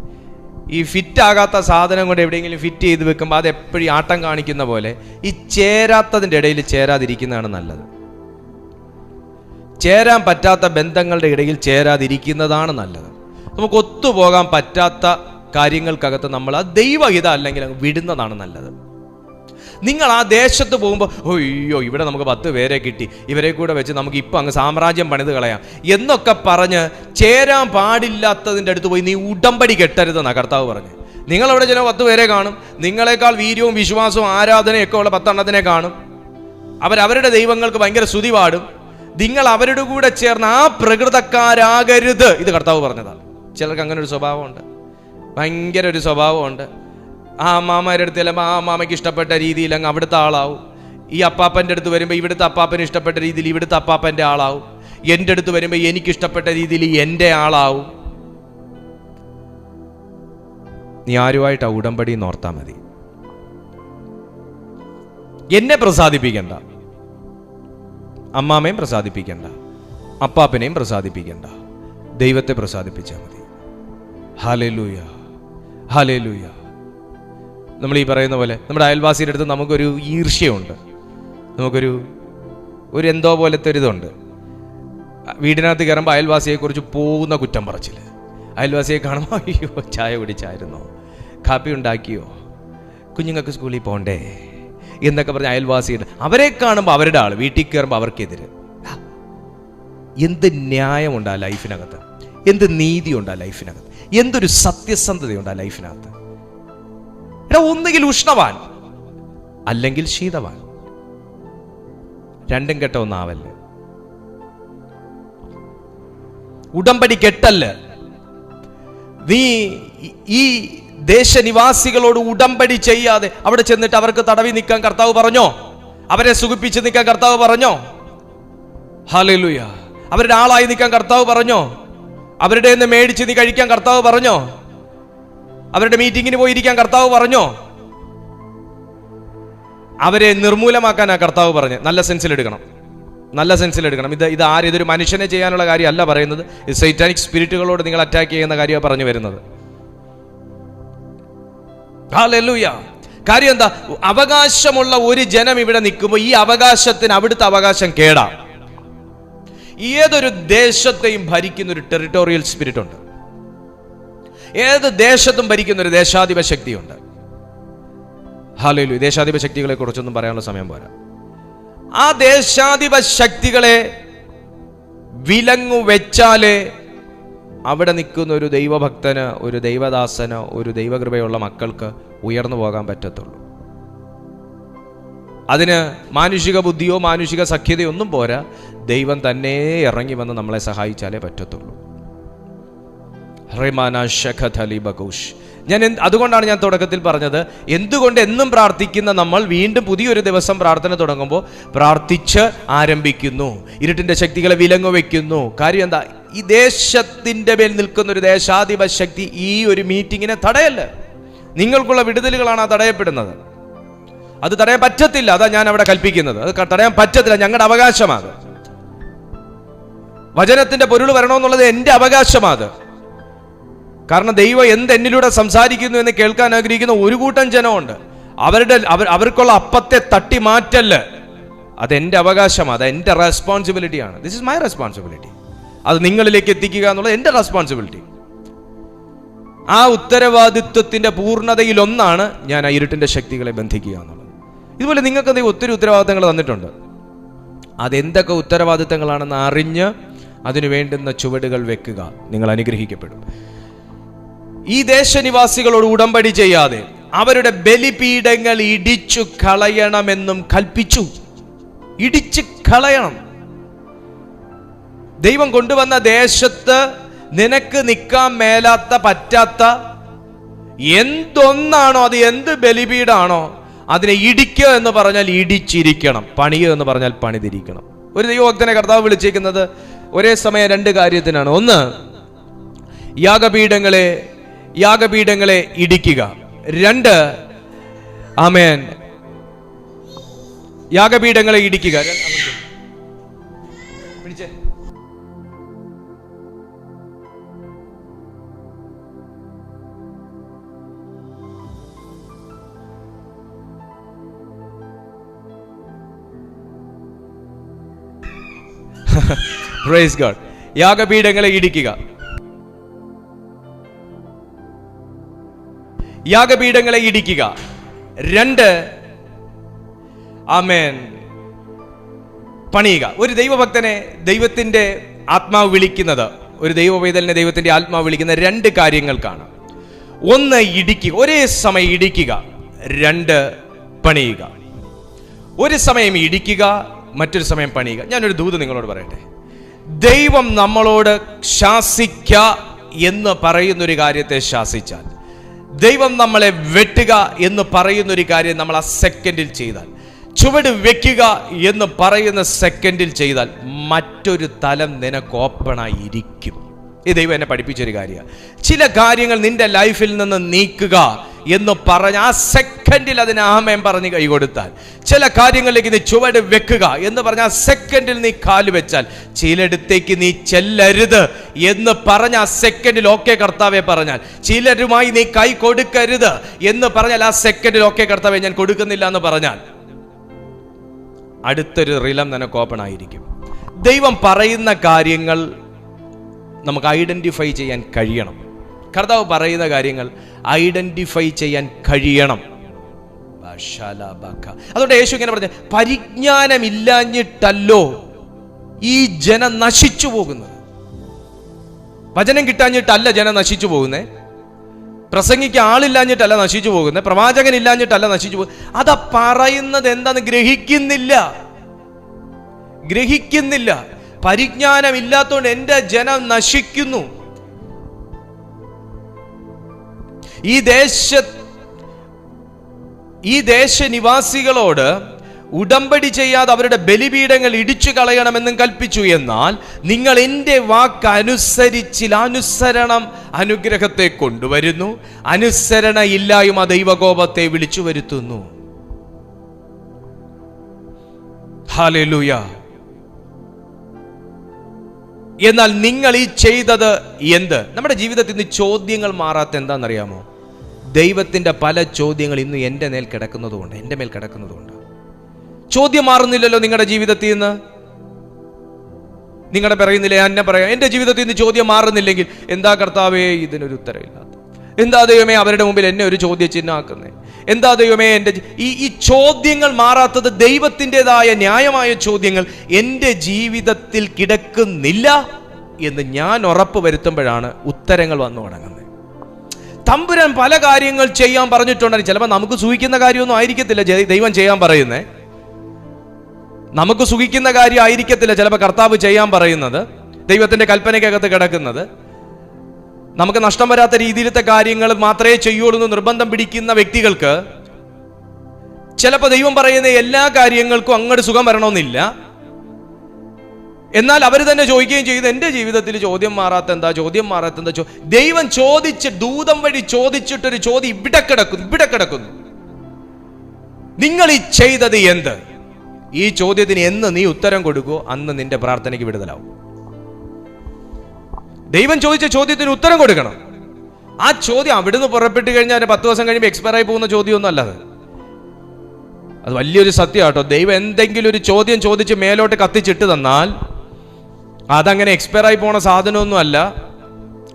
A: ഈ ഫിറ്റാകാത്ത സാധനം കൊണ്ട് എവിടെയെങ്കിലും ഫിറ്റ് ചെയ്ത് വെക്കുമ്പോൾ അതെപ്പോഴും ആട്ടം കാണിക്കുന്ന പോലെ ഈ ചേരാത്തതിൻ്റെ ഇടയിൽ ചേരാതിരിക്കുന്നതാണ് നല്ലത്. ചേരാൻ പറ്റാത്ത ബന്ധങ്ങളുടെ ഇടയിൽ ചേരാതിരിക്കുന്നതാണ് നല്ലത്. നമുക്ക് ഒത്തുപോകാൻ പറ്റാത്ത കാര്യങ്ങൾക്കകത്ത് നമ്മൾ ആ ദൈവഹിത അല്ലെങ്കിൽ വിടുന്നതാണ് നല്ലത്. നിങ്ങൾ ആ ദേശത്ത് പോകുമ്പോൾ അയ്യോ ഇവിടെ നമുക്ക് 10 പേരെ കിട്ടി, ഇവരെ കൂടെ വെച്ച് നമുക്ക് ഇപ്പം അങ്ങ് സാമ്രാജ്യം പണിത് കളയാം എന്നൊക്കെ പറഞ്ഞ് ചേരാൻ പാടില്ലാത്തതിൻ്റെ അടുത്ത് പോയി നീ ഉടമ്പടി കെട്ടരുതെന്നാണ് കർത്താവ് പറഞ്ഞ്. നിങ്ങളവിടെ ചില 10 പേരെ കാണും, നിങ്ങളെക്കാൾ വീര്യവും വിശ്വാസവും ആരാധനയൊക്കെ ഉള്ള 10 എണ്ണത്തിനെ കാണും. അവരവരുടെ ദൈവങ്ങൾക്ക് ഭയങ്കര സ്തുതി പാടും. നിങ്ങൾ അവരുടെ കൂടെ ചേർന്ന് ആ പ്രകൃതക്കാരാകരുത്, ഇത് കർത്താവ് പറഞ്ഞതാണ്. ചിലർക്ക് അങ്ങനെ ഒരു സ്വഭാവമുണ്ട്, ഭയങ്കര ഒരു സ്വഭാവമുണ്ട്. ആ അമ്മാമ്മയുടെ അടുത്ത് ചെല്ലുമ്പോൾ ആ അമ്മാമ്മയ്ക്ക് ഇഷ്ടപ്പെട്ട രീതിയിൽ അങ്ങ് അവിടുത്തെ ആളാവും. ഈ അപ്പാപ്പൻ്റെ അടുത്ത് വരുമ്പോൾ ഇവിടുത്തെ അപ്പാപ്പന് ഇഷ്ടപ്പെട്ട രീതിയിൽ ഇവിടുത്തെ അപ്പാപ്പൻ്റെ ആളാവും. എൻ്റെ അടുത്ത് വരുമ്പോൾ എനിക്കിഷ്ടപ്പെട്ട രീതിയിൽ എൻ്റെ ആളാവും. നീ ആരുമായിട്ട് ആ ഉടമ്പടി നോർത്താൽ മതി. എന്നെ പ്രസാദിപ്പിക്കണ്ട, അമ്മാമ്മയും പ്രസാദിപ്പിക്കണ്ട, അപ്പാപ്പനെയും പ്രസാദിപ്പിക്കണ്ട, ദൈവത്തെ പ്രസാദിപ്പിച്ചാൽ മതി. Hallelujah, hallelujah. നമ്മൾ ഈ പറയുന്ന പോലെ നമ്മുടെ അയൽവാസിയുടെ അടുത്ത് നമുക്കൊരു ഈർഷ്യമുണ്ട്, നമുക്കൊരു എന്തോ പോലത്തെ ഒരിതുണ്ട്. വീടിനകത്ത് കയറുമ്പോൾ അയൽവാസിയെക്കുറിച്ച് പോകുന്ന കുറ്റം പറച്ചിൽ. അയൽവാസിയെ കാണുമ്പോൾ അയ്യോ ചായ കുടിച്ചായിരുന്നോ, കാപ്പി ഉണ്ടാക്കിയോ, കുഞ്ഞുങ്ങൾക്ക് സ്കൂളിൽ പോകണ്ടേ എന്നൊക്കെ പറഞ്ഞ അയൽവാസിയുടെ, അവരെ കാണുമ്പോൾ അവരുടെ ആൾ, വീട്ടിൽ കയറുമ്പോൾ അവർക്കെതിരെ. എന്ത് ന്യായമുണ്ട് ആ ലൈഫിനകത്ത്, എന്ത് നീതിയുണ്ട് ആ ലൈഫിനകത്ത്, എന്തൊരു സത്യസന്ധതയുണ്ട് ആ ലൈഫിനകത്ത്. ഒന്നുകിൽ ഉഷ്ണവാൻ അല്ലെങ്കിൽ ശീതവാൻ, രണ്ടും കെട്ട ഒന്നാവല്ലേ. ഉടമ്പടി കെട്ടല്ല്. നീ ഈ ദേശനിവാസികളോട് ഉടമ്പടി ചെയ്യാതെ അവിടെ ചെന്നിട്ട് അവർക്ക് തടവി നിൽക്കാൻ കർത്താവ് പറഞ്ഞോ? അവരെ സുഖിപ്പിച്ച് നിൽക്കാൻ കർത്താവ് പറഞ്ഞോ? ഹല്ലേലൂയ. അവരുടെ ആളായി നിൽക്കാൻ കർത്താവ് പറഞ്ഞോ? അവരുടെ നിന്ന് മേടിച്ച് നീ കഴിക്കാൻ കർത്താവ് പറഞ്ഞോ? അവരുടെ മീറ്റിങ്ങിന് പോയിരിക്കാൻ കർത്താവ് പറഞ്ഞോ? അവരെ നിർമൂലമാക്കാനാ കർത്താവ് പറഞ്ഞ്. നല്ല സെൻസിലെടുക്കണം, നല്ല സെൻസിലെടുക്കണം. ഇതൊരു മനുഷ്യനെ ചെയ്യാനുള്ള കാര്യമല്ല പറയുന്നത്. ഇത് സൈറ്റാനിക് സ്പിരിറ്റുകളോട് നിങ്ങൾ അറ്റാക്ക് ചെയ്യുന്ന കാര്യമാണ് പറഞ്ഞു വരുന്നത്. ഹല്ലേലൂയ. കാര്യം എന്താ? അവകാശമുള്ള ഒരു ജനം ഇവിടെ നിൽക്കുമ്പോൾ ഈ അവകാശത്തിന് അവിടുത്തെ അവകാശം കേടാ. ഏതൊരു ദേശത്തെയും ഭരിക്കുന്ന ഒരു ടെറിട്ടോറിയൽ സ്പിരിറ്റ് ഉണ്ട്. ഏത് ദേശത്തും ഭരിക്കുന്ന ഒരു ദേശാധിപ ശക്തിയുണ്ട്. ഹല്ലേലൂയ. ദേശാധിപ ശക്തികളെ കുറിച്ചൊന്നും പറയാനുള്ള സമയം പോരാ. ആ ദേശാധിപ ശക്തികളെ വിലങ്ങു വെച്ചാലേ അവിടെ നിൽക്കുന്ന ഒരു ദൈവഭക്തന്, ഒരു ദൈവദാസന്, ഒരു ദൈവകൃപയുള്ള മക്കൾക്ക് ഉയർന്നു പോകാൻ പറ്റത്തുള്ളൂ. അതിന് മാനുഷിക ബുദ്ധിയോ മാനുഷിക സഖ്യതയോ ഒന്നും പോരാ. ദൈവം തന്നെ ഇറങ്ങി വന്ന് നമ്മളെ സഹായിച്ചാലേ പറ്റത്തുള്ളൂ. അതുകൊണ്ടാണ് ഞാൻ തുടക്കത്തിൽ പറഞ്ഞത്, എന്തുകൊണ്ട് എന്നും പ്രാർത്ഥിക്കുന്ന നമ്മൾ വീണ്ടും പുതിയൊരു ദിവസം പ്രാർത്ഥന തുടങ്ങുമ്പോൾ പ്രാർത്ഥിച്ച് ആരംഭിക്കുന്നു, ഇരുട്ടിന്റെ ശക്തികളെ വിലങ്ങു വെക്കുന്നു. കാര്യം എന്താ? ഈ ദേശത്തിന്റെ മേൽ നിൽക്കുന്ന ഒരു ദേശാധിപ ശക്തി ഈ ഒരു മീറ്റിങ്ങിനെ തടയല്ല. നിങ്ങൾക്കുള്ള വിടുതലുകളാണ് ആ തടയപ്പെടുന്നത്. അത് തടയാൻ പറ്റത്തില്ല. അതാ ഞാൻ അവിടെ കൽപ്പിക്കുന്നത്. അത് തടയാൻ പറ്റത്തില്ല. ഞങ്ങളുടെ അവകാശമാണ്. വചനത്തിന്റെ പൊരുൾ വരണമെന്നുള്ളത് എൻ്റെ അവകാശമാണ്. കാരണം ദൈവം എന്നിലൂടെ സംസാരിക്കുന്നു എന്ന് കേൾക്കാൻ ആഗ്രഹിക്കുന്ന ഒരു കൂട്ടം ജനമുണ്ട്. അവർക്കുള്ള അപ്പത്തെ തട്ടി മാറ്റല് അതെന്റെ അവകാശമാണ്. അത് എൻ്റെ റെസ്പോൺസിബിലിറ്റിയാണ്. This is my responsibility. അത് നിങ്ങളിലേക്ക് എത്തിക്കുക എന്നുള്ളത് എൻ്റെ റെസ്പോൺസിബിലിറ്റി. ആ ഉത്തരവാദിത്വത്തിന്റെ പൂർണ്ണതയിലൊന്നാണ് ഞാൻ ആ ഇരുട്ടിന്റെ ശക്തികളെ ബന്ധിക്കുക എന്നുള്ളത്. ഇതുപോലെ നിങ്ങൾക്ക് എന്തെങ്കിലും ഒത്തിരി ഉത്തരവാദിത്തങ്ങൾ തന്നിട്ടുണ്ട്. അതെന്തൊക്കെ ഉത്തരവാദിത്തങ്ങളാണെന്ന് അറിഞ്ഞ് അതിനു വേണ്ടുന്ന ചുവടുകൾ വെക്കുക. നിങ്ങൾ അനുഗ്രഹിക്കപ്പെടും. ഈ ദേശനിവാസികളോട് ഉടമ്പടി ചെയ്യാതെ അവരുടെ ബലിപീഠങ്ങൾ ഇടിച്ചു കളയണമെന്നും കൽപ്പിച്ചു. ഇടിച്ചു കളയണം. ദൈവം കൊണ്ടുവന്ന ദേശത്ത് നിനക്ക് നിൽക്കാൻ മേലാത്ത പറ്റാത്ത എന്തൊന്നാണോ, അത് എന്ത് ബലിപീഠാണോ, അതിനെ ഇടിക്കുക എന്ന് പറഞ്ഞാൽ ഇടിച്ചിരിക്കണം, പണിയുക എന്ന് പറഞ്ഞാൽ പണിതിരിക്കണം. ഒരു ദൈവഭക്തനെ കർത്താവ് വിളിച്ചേക്കുന്നത് ഒരേ സമയം രണ്ട് കാര്യത്തിനാണ്. ഒന്ന്, യാഗപീഠങ്ങളെ ഇടിക്കുക. രണ്ട്, ആമേൻ, യാഗപീഠങ്ങളെ ഇടിക്കുക. പിടിച്ചേ. Praise God. യാഗപീഠങ്ങളെ ഇടിക്കുക. യാഗപീഠങ്ങളെ ഇടിക്കുക. രണ്ട്, ആമേൻ, പണിയുക. ഒരു ദൈവഭക്തനെ ദൈവത്തിന്റെ ആത്മാവ് വിളിക്കുന്നത്, ഒരു ദൈവവേദലിനെ ദൈവത്തിന്റെ ആത്മാവ് വിളിക്കുന്ന രണ്ട് കാര്യങ്ങൾക്കാണ്. ഒന്ന്, ഇടിക്കുക, ഒരേ സമയം ഇടിക്കുക. രണ്ട്, പണിയുക. ഒരു സമയം ഇടിക്കുക, മറ്റൊരു സമയം പണിയുക. ഞാനൊരു ദൂത് നിങ്ങളോട് പറയട്ടെ. ദൈവം നമ്മളോട് ശാസിക്ക എന്ന് പറയുന്നൊരു കാര്യത്തെ ശാസിച്ചാൽ, ദൈവം നമ്മളെ വെട്ടുക എന്ന് പറയുന്നൊരു കാര്യം നമ്മൾ ആ സെക്കൻഡിൽ ചെയ്താൽ, ചുവട് വെക്കുക എന്ന് പറയുന്ന സെക്കൻഡിൽ ചെയ്താൽ, മറ്റൊരു തലം നിനക്ക് ഓപ്പണായി ഇരിക്കും. ഈ ദൈവം എന്നെ പഠിപ്പിച്ചൊരു കാര്യമാണ്. ചില കാര്യങ്ങൾ നിന്റെ ലൈഫിൽ നിന്ന് നീക്കുക എന്ന് പറഞ്ഞ് ആ സെക്കൻഡിൽ അതിന് ആമേൻ പറഞ്ഞ് കൈ കൊടുത്താൽ, ചില കാര്യങ്ങളിലേക്ക് നീ ചുവട് വെക്കുക എന്ന് പറഞ്ഞ ആ സെക്കൻഡിൽ നീ കാല് വെച്ചാൽ, ചിലയിടത്തേക്ക് നീ ചെല്ലരുത് എന്ന് പറഞ്ഞ ആ സെക്കൻഡിൽ ഓക്കെ കർത്താവെ പറഞ്ഞാൽ, ചിലരുമായി നീ കൈ കൊടുക്കരുത് എന്ന് പറഞ്ഞാൽ ആ സെക്കൻഡിൽ ഓക്കെ കർത്താവെ ഞാൻ കൊടുക്കുന്നില്ല എന്ന് പറഞ്ഞാൽ, അടുത്തൊരു റിലം നിനക്ക് ഓപ്പൺ ആയിരിക്കും. ദൈവം പറയുന്ന കാര്യങ്ങൾ നമുക്ക് ഐഡന്റിഫൈ ചെയ്യാൻ കഴിയണം. കർത്താവ് പറയുന്ന കാര്യങ്ങൾ ഐഡന്റിഫൈ ചെയ്യാൻ കഴിയണം. അതുകൊണ്ട് യേശു ഇങ്ങനെ പറഞ്ഞു, പരിജ്ഞാനമില്ലാഞ്ഞിട്ടല്ലോ ഈ ജനം നശിച്ചു പോകുന്നത്. വചനം കിട്ടാഞ്ഞിട്ടല്ല ജനം നശിച്ചു പോകുന്നേ, പ്രസംഗിക്ക് ആളില്ലാഞ്ഞിട്ടല്ല നശിച്ചു പോകുന്നത്, പ്രവാചകൻ ഇല്ലാഞ്ഞിട്ടല്ല നശിച്ചു പോകുന്നത്. അതാ പറയുന്നത് എന്താന്ന് ഗ്രഹിക്കുന്നില്ല. പരിജ്ഞാനം ഇല്ലാത്തതുകൊണ്ട് എൻ്റെ ജനം നശിക്കുന്നു. ഈ ദേശനിവാസികളോട് ഉടമ്പടി ചെയ്യാതെ അവരുടെ ബലിപീഠങ്ങൾ ഇടിച്ചു കളയണമെന്നും കൽപ്പിച്ചു. എന്നാൽ നിങ്ങൾ എൻ്റെ വാക്ക് അനുസരിച്ചിൽ അനുസരണം അനുഗ്രഹത്തെ കൊണ്ടുവരുന്നു, അനുസരണ ഇല്ലായ്മ ദൈവകോപത്തെ വിളിച്ചു വരുത്തുന്നു. ഹല്ലേലൂയ. എന്നാൽ നിങ്ങൾ ഈ ചെയ്തത് എന്ത്? നമ്മുടെ ജീവിതത്തിൽ നിന്ന് ചോദ്യങ്ങൾ മാറാത്ത എന്താണെന്നറിയാമോ? ദൈവത്തിന്റെ പല ചോദ്യങ്ങൾ ഇന്ന് എൻ്റെ മേൽ കിടക്കുന്നതുകൊണ്ട്, എൻ്റെ മേൽ കിടക്കുന്നതുകൊണ്ട്. ചോദ്യം മാറുന്നില്ലല്ലോ നിങ്ങളുടെ ജീവിതത്തിൽ നിന്ന്. നിങ്ങളുടെ പറയുന്നില്ലേ, എന്നെ പറയാം, എൻ്റെ ജീവിതത്തിൽ നിന്ന് ചോദ്യം മാറുന്നില്ലെങ്കിൽ എന്താ കർത്താവേ ഇതിനൊരു ഉത്തരവില്ലാത്ത, എന്താ ദൈവമേ അവരുടെ മുമ്പിൽ എന്നെ ഒരു ചോദ്യചിഹ്നമാക്കുന്നേ, എന്താ ദൈവമേ എൻ്റെ ഈ ചോദ്യങ്ങൾ മാറാത്തത് ദൈവത്തിൻ്റെതായ ന്യായമായ ചോദ്യങ്ങൾ എൻ്റെ ജീവിതത്തിൽ കിടക്കുന്നില്ല എന്ന് ഞാൻ ഉറപ്പ് വരുത്തുമ്പോഴാണ് ഉത്തരങ്ങൾ വന്നു തുടങ്ങുന്നത്. തമ്പുരാൻ പല കാര്യങ്ങൾ ചെയ്യാൻ പറഞ്ഞിട്ടുണ്ടെങ്കിൽ ചിലപ്പോൾ നമുക്ക് സൂഹിക്കുന്ന കാര്യമൊന്നും ആയിരിക്കത്തില്ല ദൈവം ചെയ്യാൻ പറയുന്നേ. നമുക്ക് സുഖിക്കുന്ന കാര്യം ആയിരിക്കത്തില്ല ചിലപ്പോൾ കർത്താവ് ചെയ്യാൻ പറയുന്നത്, ദൈവത്തിന്റെ കൽപ്പനയ്ക്കകത്ത് കിടക്കുന്നത്. നമുക്ക് നഷ്ടം വരാത്ത രീതിയിലത്തെ കാര്യങ്ങൾ മാത്രമേ ചെയ്യുള്ളൂ എന്ന് നിർബന്ധം പിടിക്കുന്ന വ്യക്തികൾക്ക് ചിലപ്പോൾ ദൈവം പറയുന്ന എല്ലാ കാര്യങ്ങൾക്കും അങ്ങോട്ട് സുഖം വരണമെന്നില്ല. എന്നാൽ അവർ തന്നെ ചോദിക്കുകയും ചെയ്ത്, എൻ്റെ ജീവിതത്തിൽ ചോദ്യം മാറാത്ത എന്താ, ചോദ്യം മാറാത്ത എന്താ? ദൈവം ചോദിച്ച്, ദൂതം വഴി ചോദിച്ചിട്ടൊരു ചോദ്യം ഇവിടെ കിടക്കുന്നു. നിങ്ങൾ ഈ ചെയ്തത് എന്ത്? ഈ ചോദ്യത്തിന് എന്ന് നീ ഉത്തരം കൊടുക്കുമോ അന്ന് നിന്റെ പ്രാർത്ഥനയ്ക്ക് വിടുതലാവും. ദൈവം ചോദിച്ച ചോദ്യത്തിന് ഉത്തരം കൊടുക്കണം. ആ ചോദ്യം അവിടുന്ന് പുറപ്പെട്ട് കഴിഞ്ഞാൽ 10 ദിവസം കഴിയുമ്പോൾ എക്സ്പയർ ആയി പോകുന്ന ചോദ്യമൊന്നും അല്ലാതെ. അത് വലിയൊരു സത്യമാട്ടോ. ദൈവം എന്തെങ്കിലും ഒരു ചോദ്യം ചോദിച്ച് മേലോട്ട് കത്തിച്ചിട്ട് തന്നാൽ അതങ്ങനെ എക്സ്പയർ ആയി പോണ സാധനമൊന്നും അല്ല.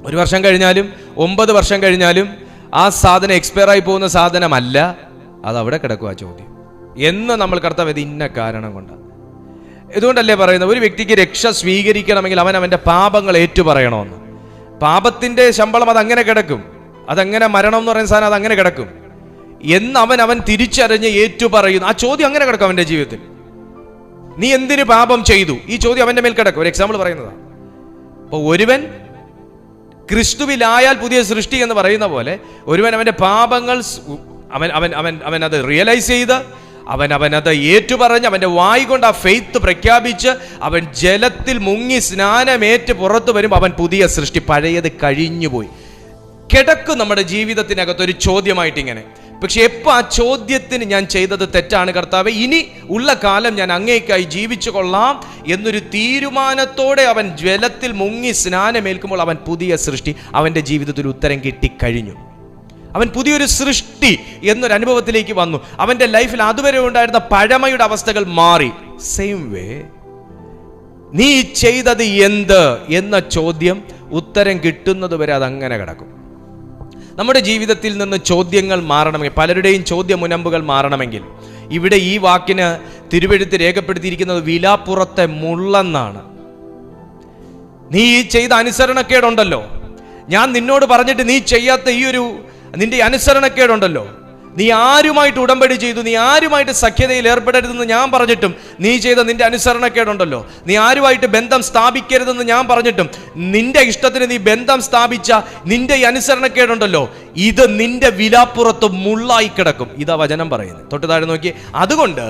A: 1 വർഷം കഴിഞ്ഞാലും 9 വർഷം കഴിഞ്ഞാലും ആ സാധനം എക്സ്പയർ ആയി പോകുന്ന സാധനമല്ല. അതവിടെ കിടക്കും ആ ചോദ്യം. എന്ന് നമ്മൾ കർത്താവ് ഇന്ന കാരണം കൊണ്ടാണ്. ഇതുകൊണ്ടല്ലേ പറയുന്നത്, ഒരു വ്യക്തിക്ക് രക്ഷ സ്വീകരിക്കണമെങ്കിൽ അവൻ്റെ പാപങ്ങൾ ഏറ്റുപറയണമെന്ന്. പാപത്തിന്റെ ശമ്പളം അതങ്ങനെ കിടക്കും, അതങ്ങനെ മരണം എന്ന് പറയുന്ന സാധനം അതങ്ങനെ കിടക്കും എന്ന് അവൻ തിരിച്ചറിഞ്ഞ് ഏറ്റുപറയുന്നു. ആ ചോദ്യം അങ്ങനെ കിടക്കും അവൻ്റെ ജീവിതത്തിൽ. നീ എന്തിനു പാപം ചെയ്തു? ഈ ചോദ്യം അവൻ്റെ മേൽ കിടക്കും. ഒരു എക്സാമ്പിൾ പറയുന്നതാണ്. അപ്പോൾ ഒരുവൻ ക്രിസ്തുവിലായാൽ പുതിയ സൃഷ്ടി എന്ന് പറയുന്ന പോലെ ഒരുവൻ അവൻ്റെ പാപങ്ങൾ അവൻ അത് റിയലൈസ് ചെയ്ത് അവനത് ഏറ്റുപറഞ്ഞ് അവൻ്റെ വായ് കൊണ്ട് ആ ഫെയ്ത്ത് പ്രഖ്യാപിച്ച് അവൻ ജലത്തിൽ മുങ്ങി സ്നാനമേറ്റ് പുറത്തു വരുമ്പോൾ അവൻ പുതിയ സൃഷ്ടി. പഴയത് കഴിഞ്ഞുപോയി കിടക്കും നമ്മുടെ ജീവിതത്തിനകത്തൊരു ചോദ്യമായിട്ട് ഇങ്ങനെ. പക്ഷെ എപ്പോൾ ആ ചോദ്യത്തിന് ഞാൻ ചെയ്തത് തെറ്റാണ് കർത്താവേ, ഇനി ഉള്ള കാലം ഞാൻ അങ്ങേക്കായി ജീവിച്ചു കൊള്ളാം എന്നൊരു തീരുമാനത്തോടെ അവൻ ജലത്തിൽ മുങ്ങി സ്നാനമേൽക്കുമ്പോൾ അവൻ പുതിയ സൃഷ്ടി. അവൻ്റെ ജീവിതത്തിൽ ഉത്തരം കിട്ടിക്കഴിഞ്ഞു. അവൻ പുതിയൊരു സൃഷ്ടി എന്നൊരു അനുഭവത്തിലേക്ക് വന്നു. അവൻ്റെ ലൈഫിൽ അതുവരെ ഉണ്ടായിരുന്ന പഴമയുടെ അവസ്ഥകൾ മാറി. സെയിം വേ നീ ചെയ്തത് എന്ത് എന്ന ചോദ്യം ഉത്തരം കിട്ടുന്നത് വരെ അതങ്ങനെ കിടക്കും. നമ്മുടെ ജീവിതത്തിൽ നിന്ന് ചോദ്യങ്ങൾ മാറണമെങ്കിൽ, പലരുടെയും ചോദ്യമുനമ്പുകൾ മാറണമെങ്കിൽ, ഇവിടെ ഈ വാക്കിന് തിരുവെഴുത്ത് രേഖപ്പെടുത്തിയിരിക്കുന്നത് വിലാപ്പുറത്തെ മുള്ളെന്നാണ്. നീ ഈ ചെയ്ത അനുസരണക്കേടുണ്ടല്ലോ, ഞാൻ നിന്നോട് പറഞ്ഞിട്ട് നീ ചെയ്യാത്ത ഈ ഒരു നിന്റെ അനുസരണക്കേടുണ്ടല്ലോ, നീ ആരുമായിട്ട് ഉടമ്പടി ചെയ്തു, നീ ആരുമായിട്ട് സഖ്യതയിൽ ഏർപ്പെടരുതെന്ന് ഞാൻ പറഞ്ഞിട്ടും നീ ചെയ്ത നിന്റെ അനുസരണക്കേടുണ്ടല്ലോ, നീ ആരുമായിട്ട് ബന്ധം സ്ഥാപിക്കരുതെന്ന് ഞാൻ പറഞ്ഞിട്ടും നിന്റെ ഇഷ്ടത്തിന് നീ ബന്ധം സ്ഥാപിച്ച നിന്റെ ഈ അനുസരണക്കേടുണ്ടല്ലോ, ഇത് നിന്റെ വിലാപ്പുറത്ത് മുള്ളായി കിടക്കും. ഇതാ വചനം പറയുന്നത്. തൊട്ട് താഴെ നോക്കി, അതുകൊണ്ട്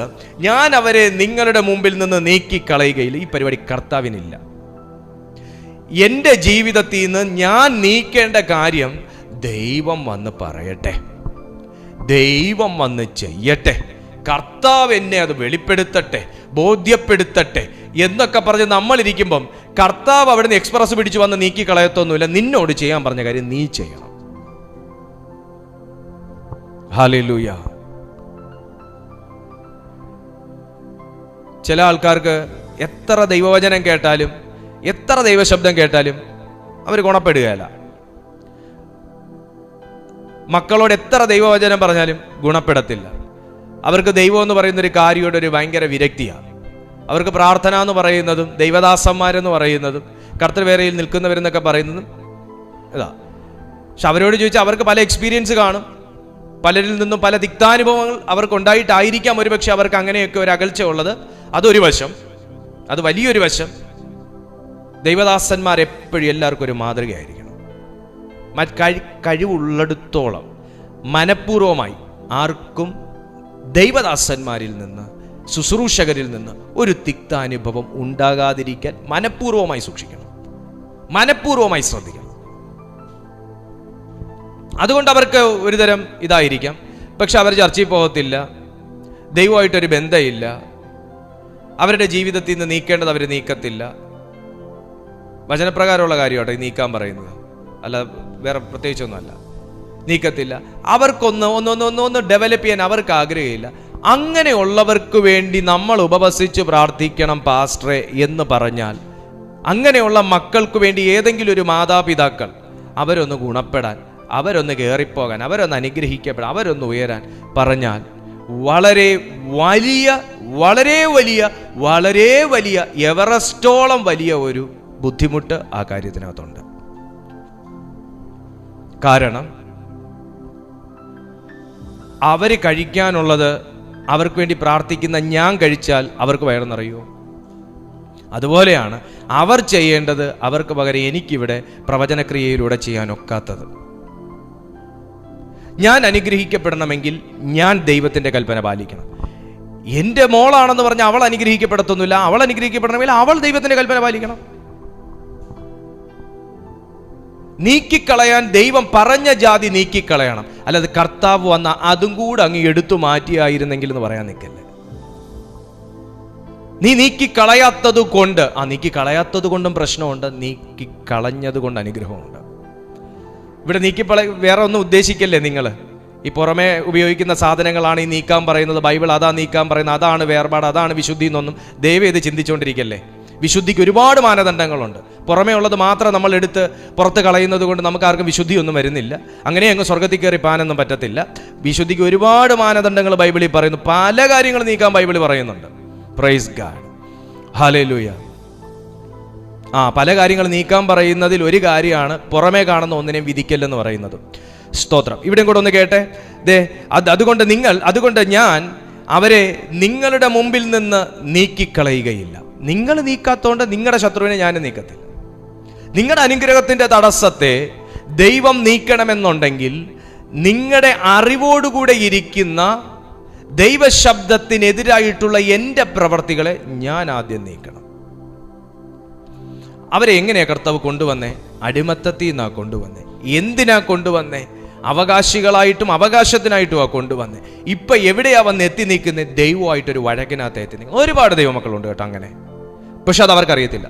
A: ഞാൻ അവരെ നിങ്ങളുടെ മുമ്പിൽ നിന്ന് നീക്കിക്കളയുകയില്ല. ഈ പരിപാടി കർത്താവിനില്ല. എൻ്റെ ജീവിതത്തിൽ നിന്ന് ഞാൻ നീക്കേണ്ട കാര്യം ദൈവം വന്ന് പറയട്ടെ, ദൈവം വന്ന് ചെയ്യട്ടെ, കർത്താവ് എന്നെ അത് വെളിപ്പെടുത്തട്ടെ, ബോധ്യപ്പെടുത്തട്ടെ എന്നൊക്കെ പറഞ്ഞ് നമ്മളിരിക്കുമ്പം കർത്താവ് അവിടുന്ന് എക്സ്പ്രസ് പിടിച്ച് വന്ന് നീക്കി കളയത്തൊന്നുമില്ല. നിന്നോട് ചെയ്യാൻ പറഞ്ഞ കാര്യം നീ ചെയ്യണം. ഹല്ലേലൂയ. ചില ആൾക്കാർക്ക് എത്ര ദൈവവചനം കേട്ടാലും എത്ര ദൈവശബ്ദം കേട്ടാലും അവർ ഗുണപ്പെടുകയല്ല. മക്കളോട് എത്ര ദൈവവചനം പറഞ്ഞാലും ഗുണപ്പെടത്തില്ല. അവർക്ക് ദൈവം എന്ന് പറയുന്നൊരു കാര്യയുടെ ഒരു ഭയങ്കര വിരക്തിയാണ്. അവർക്ക് പ്രാർത്ഥന എന്ന് പറയുന്നതും ദൈവദാസന്മാരെന്ന് പറയുന്നതും കർത്തൃവേലയിൽ നിൽക്കുന്നവരെന്നൊക്കെ പറയുന്നതും ഇതാ. പക്ഷെ അവരോട് ചോദിച്ചാൽ അവർക്ക് പല എക്സ്പീരിയൻസ് കാണും, പലരിൽ നിന്നും പല തിക്താനുഭവങ്ങൾ അവർക്ക് ഉണ്ടായിട്ടായിരിക്കാം ഒരുപക്ഷെ അവർക്ക് അങ്ങനെയൊക്കെ ഒരു അകൽച്ച ഉള്ളത്. അതൊരു വശം, അത് വലിയൊരു വശം. ദൈവദാസന്മാർ എപ്പോഴും എല്ലാവർക്കും ഒരു മാതൃകയായിരിക്കണം. കഴിവുള്ളിടത്തോളം മനഃപൂർവമായി ആർക്കും ദൈവദാസന്മാരിൽ നിന്ന്, ശുശ്രൂഷകരിൽ നിന്ന് ഒരു തിക്താനുഭവം ഉണ്ടാകാതിരിക്കാൻ മനഃപൂർവമായി സൂക്ഷിക്കണം, മനഃപൂർവമായി ശ്രദ്ധിക്കണം. അതുകൊണ്ട് അവർക്ക് ഒരുതരം ഇതായിരിക്കാം, പക്ഷെ അവർ ചർച്ചയിൽ പോകത്തില്ല, ദൈവമായിട്ടൊരു ബന്ധമില്ല, അവരുടെ ജീവിതത്തിൽ നിന്ന് നീക്കേണ്ടത് അവർ നീക്കത്തില്ല. വചനപ്രകാരമുള്ള കാര്യമാട്ടോ ഈ നീക്കാൻ പറയുന്നത്, അല്ല വേറെ പ്രത്യേകിച്ചൊന്നുമല്ല. നീക്കത്തില്ല. അവർക്കൊന്ന് ഡെവലപ്പ് ചെയ്യാൻ അവർക്ക് ആഗ്രഹമില്ല. അങ്ങനെയുള്ളവർക്ക് വേണ്ടി നമ്മൾ ഉപവസിച്ച് പ്രാർത്ഥിക്കണം പാസ്റ്ററെ എന്ന് പറഞ്ഞാൽ, അങ്ങനെയുള്ള മക്കൾക്ക് വേണ്ടി ഏതെങ്കിലും ഒരു മാതാപിതാക്കൾ അവരൊന്ന് ഗുണപ്പെടാൻ, അവരൊന്ന് കയറിപ്പോകാൻ, അവരൊന്ന് അനുഗ്രഹിക്കപ്പെടാൻ, അവരൊന്ന് ഉയരാൻ പറഞ്ഞാൽ വളരെ വലിയ വളരെ വലിയ വളരെ വലിയ എവറസ്റ്റോളം വലിയ ഒരു ബുദ്ധിമുട്ട് ആ കാര്യത്തിനകത്തുണ്ട്. കാരണം അവർ കഴിക്കാനുള്ളത് അവർക്ക് വേണ്ടി പ്രാർത്ഥിക്കുന്ന ഞാൻ കഴിച്ചാൽ അവർക്ക് വയറെന്നറിയോ? അതുപോലെയാണ് അവർ ചെയ്യേണ്ടത് അവർക്ക് പകരം എനിക്കിവിടെ പ്രവചനക്രിയയിലൂടെ ചെയ്യാനൊക്കാത്തത്. ഞാൻ അനുഗ്രഹിക്കപ്പെടണമെങ്കിൽ ഞാൻ ദൈവത്തിൻ്റെ കൽപ്പന പാലിക്കണം. എൻ്റെ മോളാണെന്ന് പറഞ്ഞാൽ അവൾ അനുഗ്രഹിക്കപ്പെടത്തൊന്നുമില്ല. അവൾ അനുഗ്രഹിക്കപ്പെടണമെങ്കിൽ അവൾ ദൈവത്തിൻ്റെ കൽപ്പന പാലിക്കണം. നീക്കിക്കളയാൻ ദൈവം പറഞ്ഞ ജാതി നീക്കിക്കളയണം. അല്ലാതെ കർത്താവ് വന്ന അതും കൂടെ അങ്ങ് എടുത്തു മാറ്റിയായിരുന്നെങ്കിൽ എന്ന് പറയാൻ നിൽക്കല്ലേ. നീക്കിക്കളയാത്തത് കൊണ്ട്, നീക്കിക്കളയാത്തത് കൊണ്ടും പ്രശ്നമുണ്ട്, നീക്കിക്കളഞ്ഞത് കൊണ്ട് അനുഗ്രഹമുണ്ട്. ഇവിടെ വേറെ ഒന്നും ഉദ്ദേശിക്കല്ലേ നിങ്ങൾ. ഈ പുറമെ ഉപയോഗിക്കുന്ന സാധനങ്ങളാണ് ഈ നീക്കാൻ പറയുന്നത്, ബൈബിൾ അതാ നീക്കാൻ പറയുന്നത്, അതാണ് വേർപാട്, അതാണ് വിശുദ്ധി എന്നൊന്നും ദൈവം ഇത് ചിന്തിച്ചുകൊണ്ടിരിക്കല്ലേ. വിശുദ്ധിക്ക് ഒരുപാട് മാനദണ്ഡങ്ങളുണ്ട്. പുറമേ ഉള്ളത് മാത്രം നമ്മൾ എടുത്ത് പുറത്ത് കളയുന്നത് കൊണ്ട് നമുക്ക് ആർക്കും വിശുദ്ധിയൊന്നും വരുന്നില്ല. അങ്ങനെ അങ്ങ് സ്വർഗത്തിൽ കയറി പാനൊന്നും പറ്റത്തില്ല. വിശുദ്ധിക്ക് ഒരുപാട് മാനദണ്ഡങ്ങൾ ബൈബിളിൽ പറയുന്നു. പല കാര്യങ്ങൾ നീക്കാൻ ബൈബിളിൽ പറയുന്നുണ്ട്. Praise God, hallelujah. പല കാര്യങ്ങൾ നീക്കാൻ പറയുന്നതിൽ ഒരു കാര്യമാണ് പുറമേ കാണുന്ന ഒന്നിനെയും വിധിക്കല്ലെന്ന് പറയുന്നത്. സ്തോത്രം. ഇവിടെയും കൂടെ ഒന്ന് കേട്ടെ. അതുകൊണ്ട് ഞാൻ അവരെ നിങ്ങളുടെ മുമ്പിൽ നിന്ന് നീക്കിക്കളയുകയില്ല. നിങ്ങൾ നീക്കാത്തോണ്ട് നിങ്ങളുടെ ശത്രുവിനെ ഞാൻ നീക്കത്തില്ല. നിങ്ങളുടെ അനുഗ്രഹത്തിന്റെ തടസ്സത്തെ ദൈവം നീക്കണമെന്നുണ്ടെങ്കിൽ നിങ്ങളുടെ അറിവോടുകൂടെ ഇരിക്കുന്ന ദൈവശബ്ദത്തിനെതിരായിട്ടുള്ള എൻ്റെ പ്രവർത്തികളെ ഞാൻ ആദ്യം നീക്കണം. അവരെ എങ്ങനെയാ കർത്താവ് കൊണ്ടുവന്നേ? അടിമത്തത്തിൽ നിന്നാ കൊണ്ടുവന്നേ. എന്തിനാ കൊണ്ടുവന്നേ? അവകാശികളായിട്ടും അവകാശത്തിനായിട്ടും കൊണ്ടുവന്നേ. ഇപ്പൊ എവിടെയാ വന്ന് എത്തി നിൽക്കുന്നത്? ദൈവമായിട്ടൊരു വഴക്കിനകത്ത് എത്തി നിൽക്കുന്നത് ഒരുപാട് ദൈവമക്കളുണ്ട് കേട്ടോ അങ്ങനെ. പക്ഷെ അത് അവർക്കറിയത്തില്ല.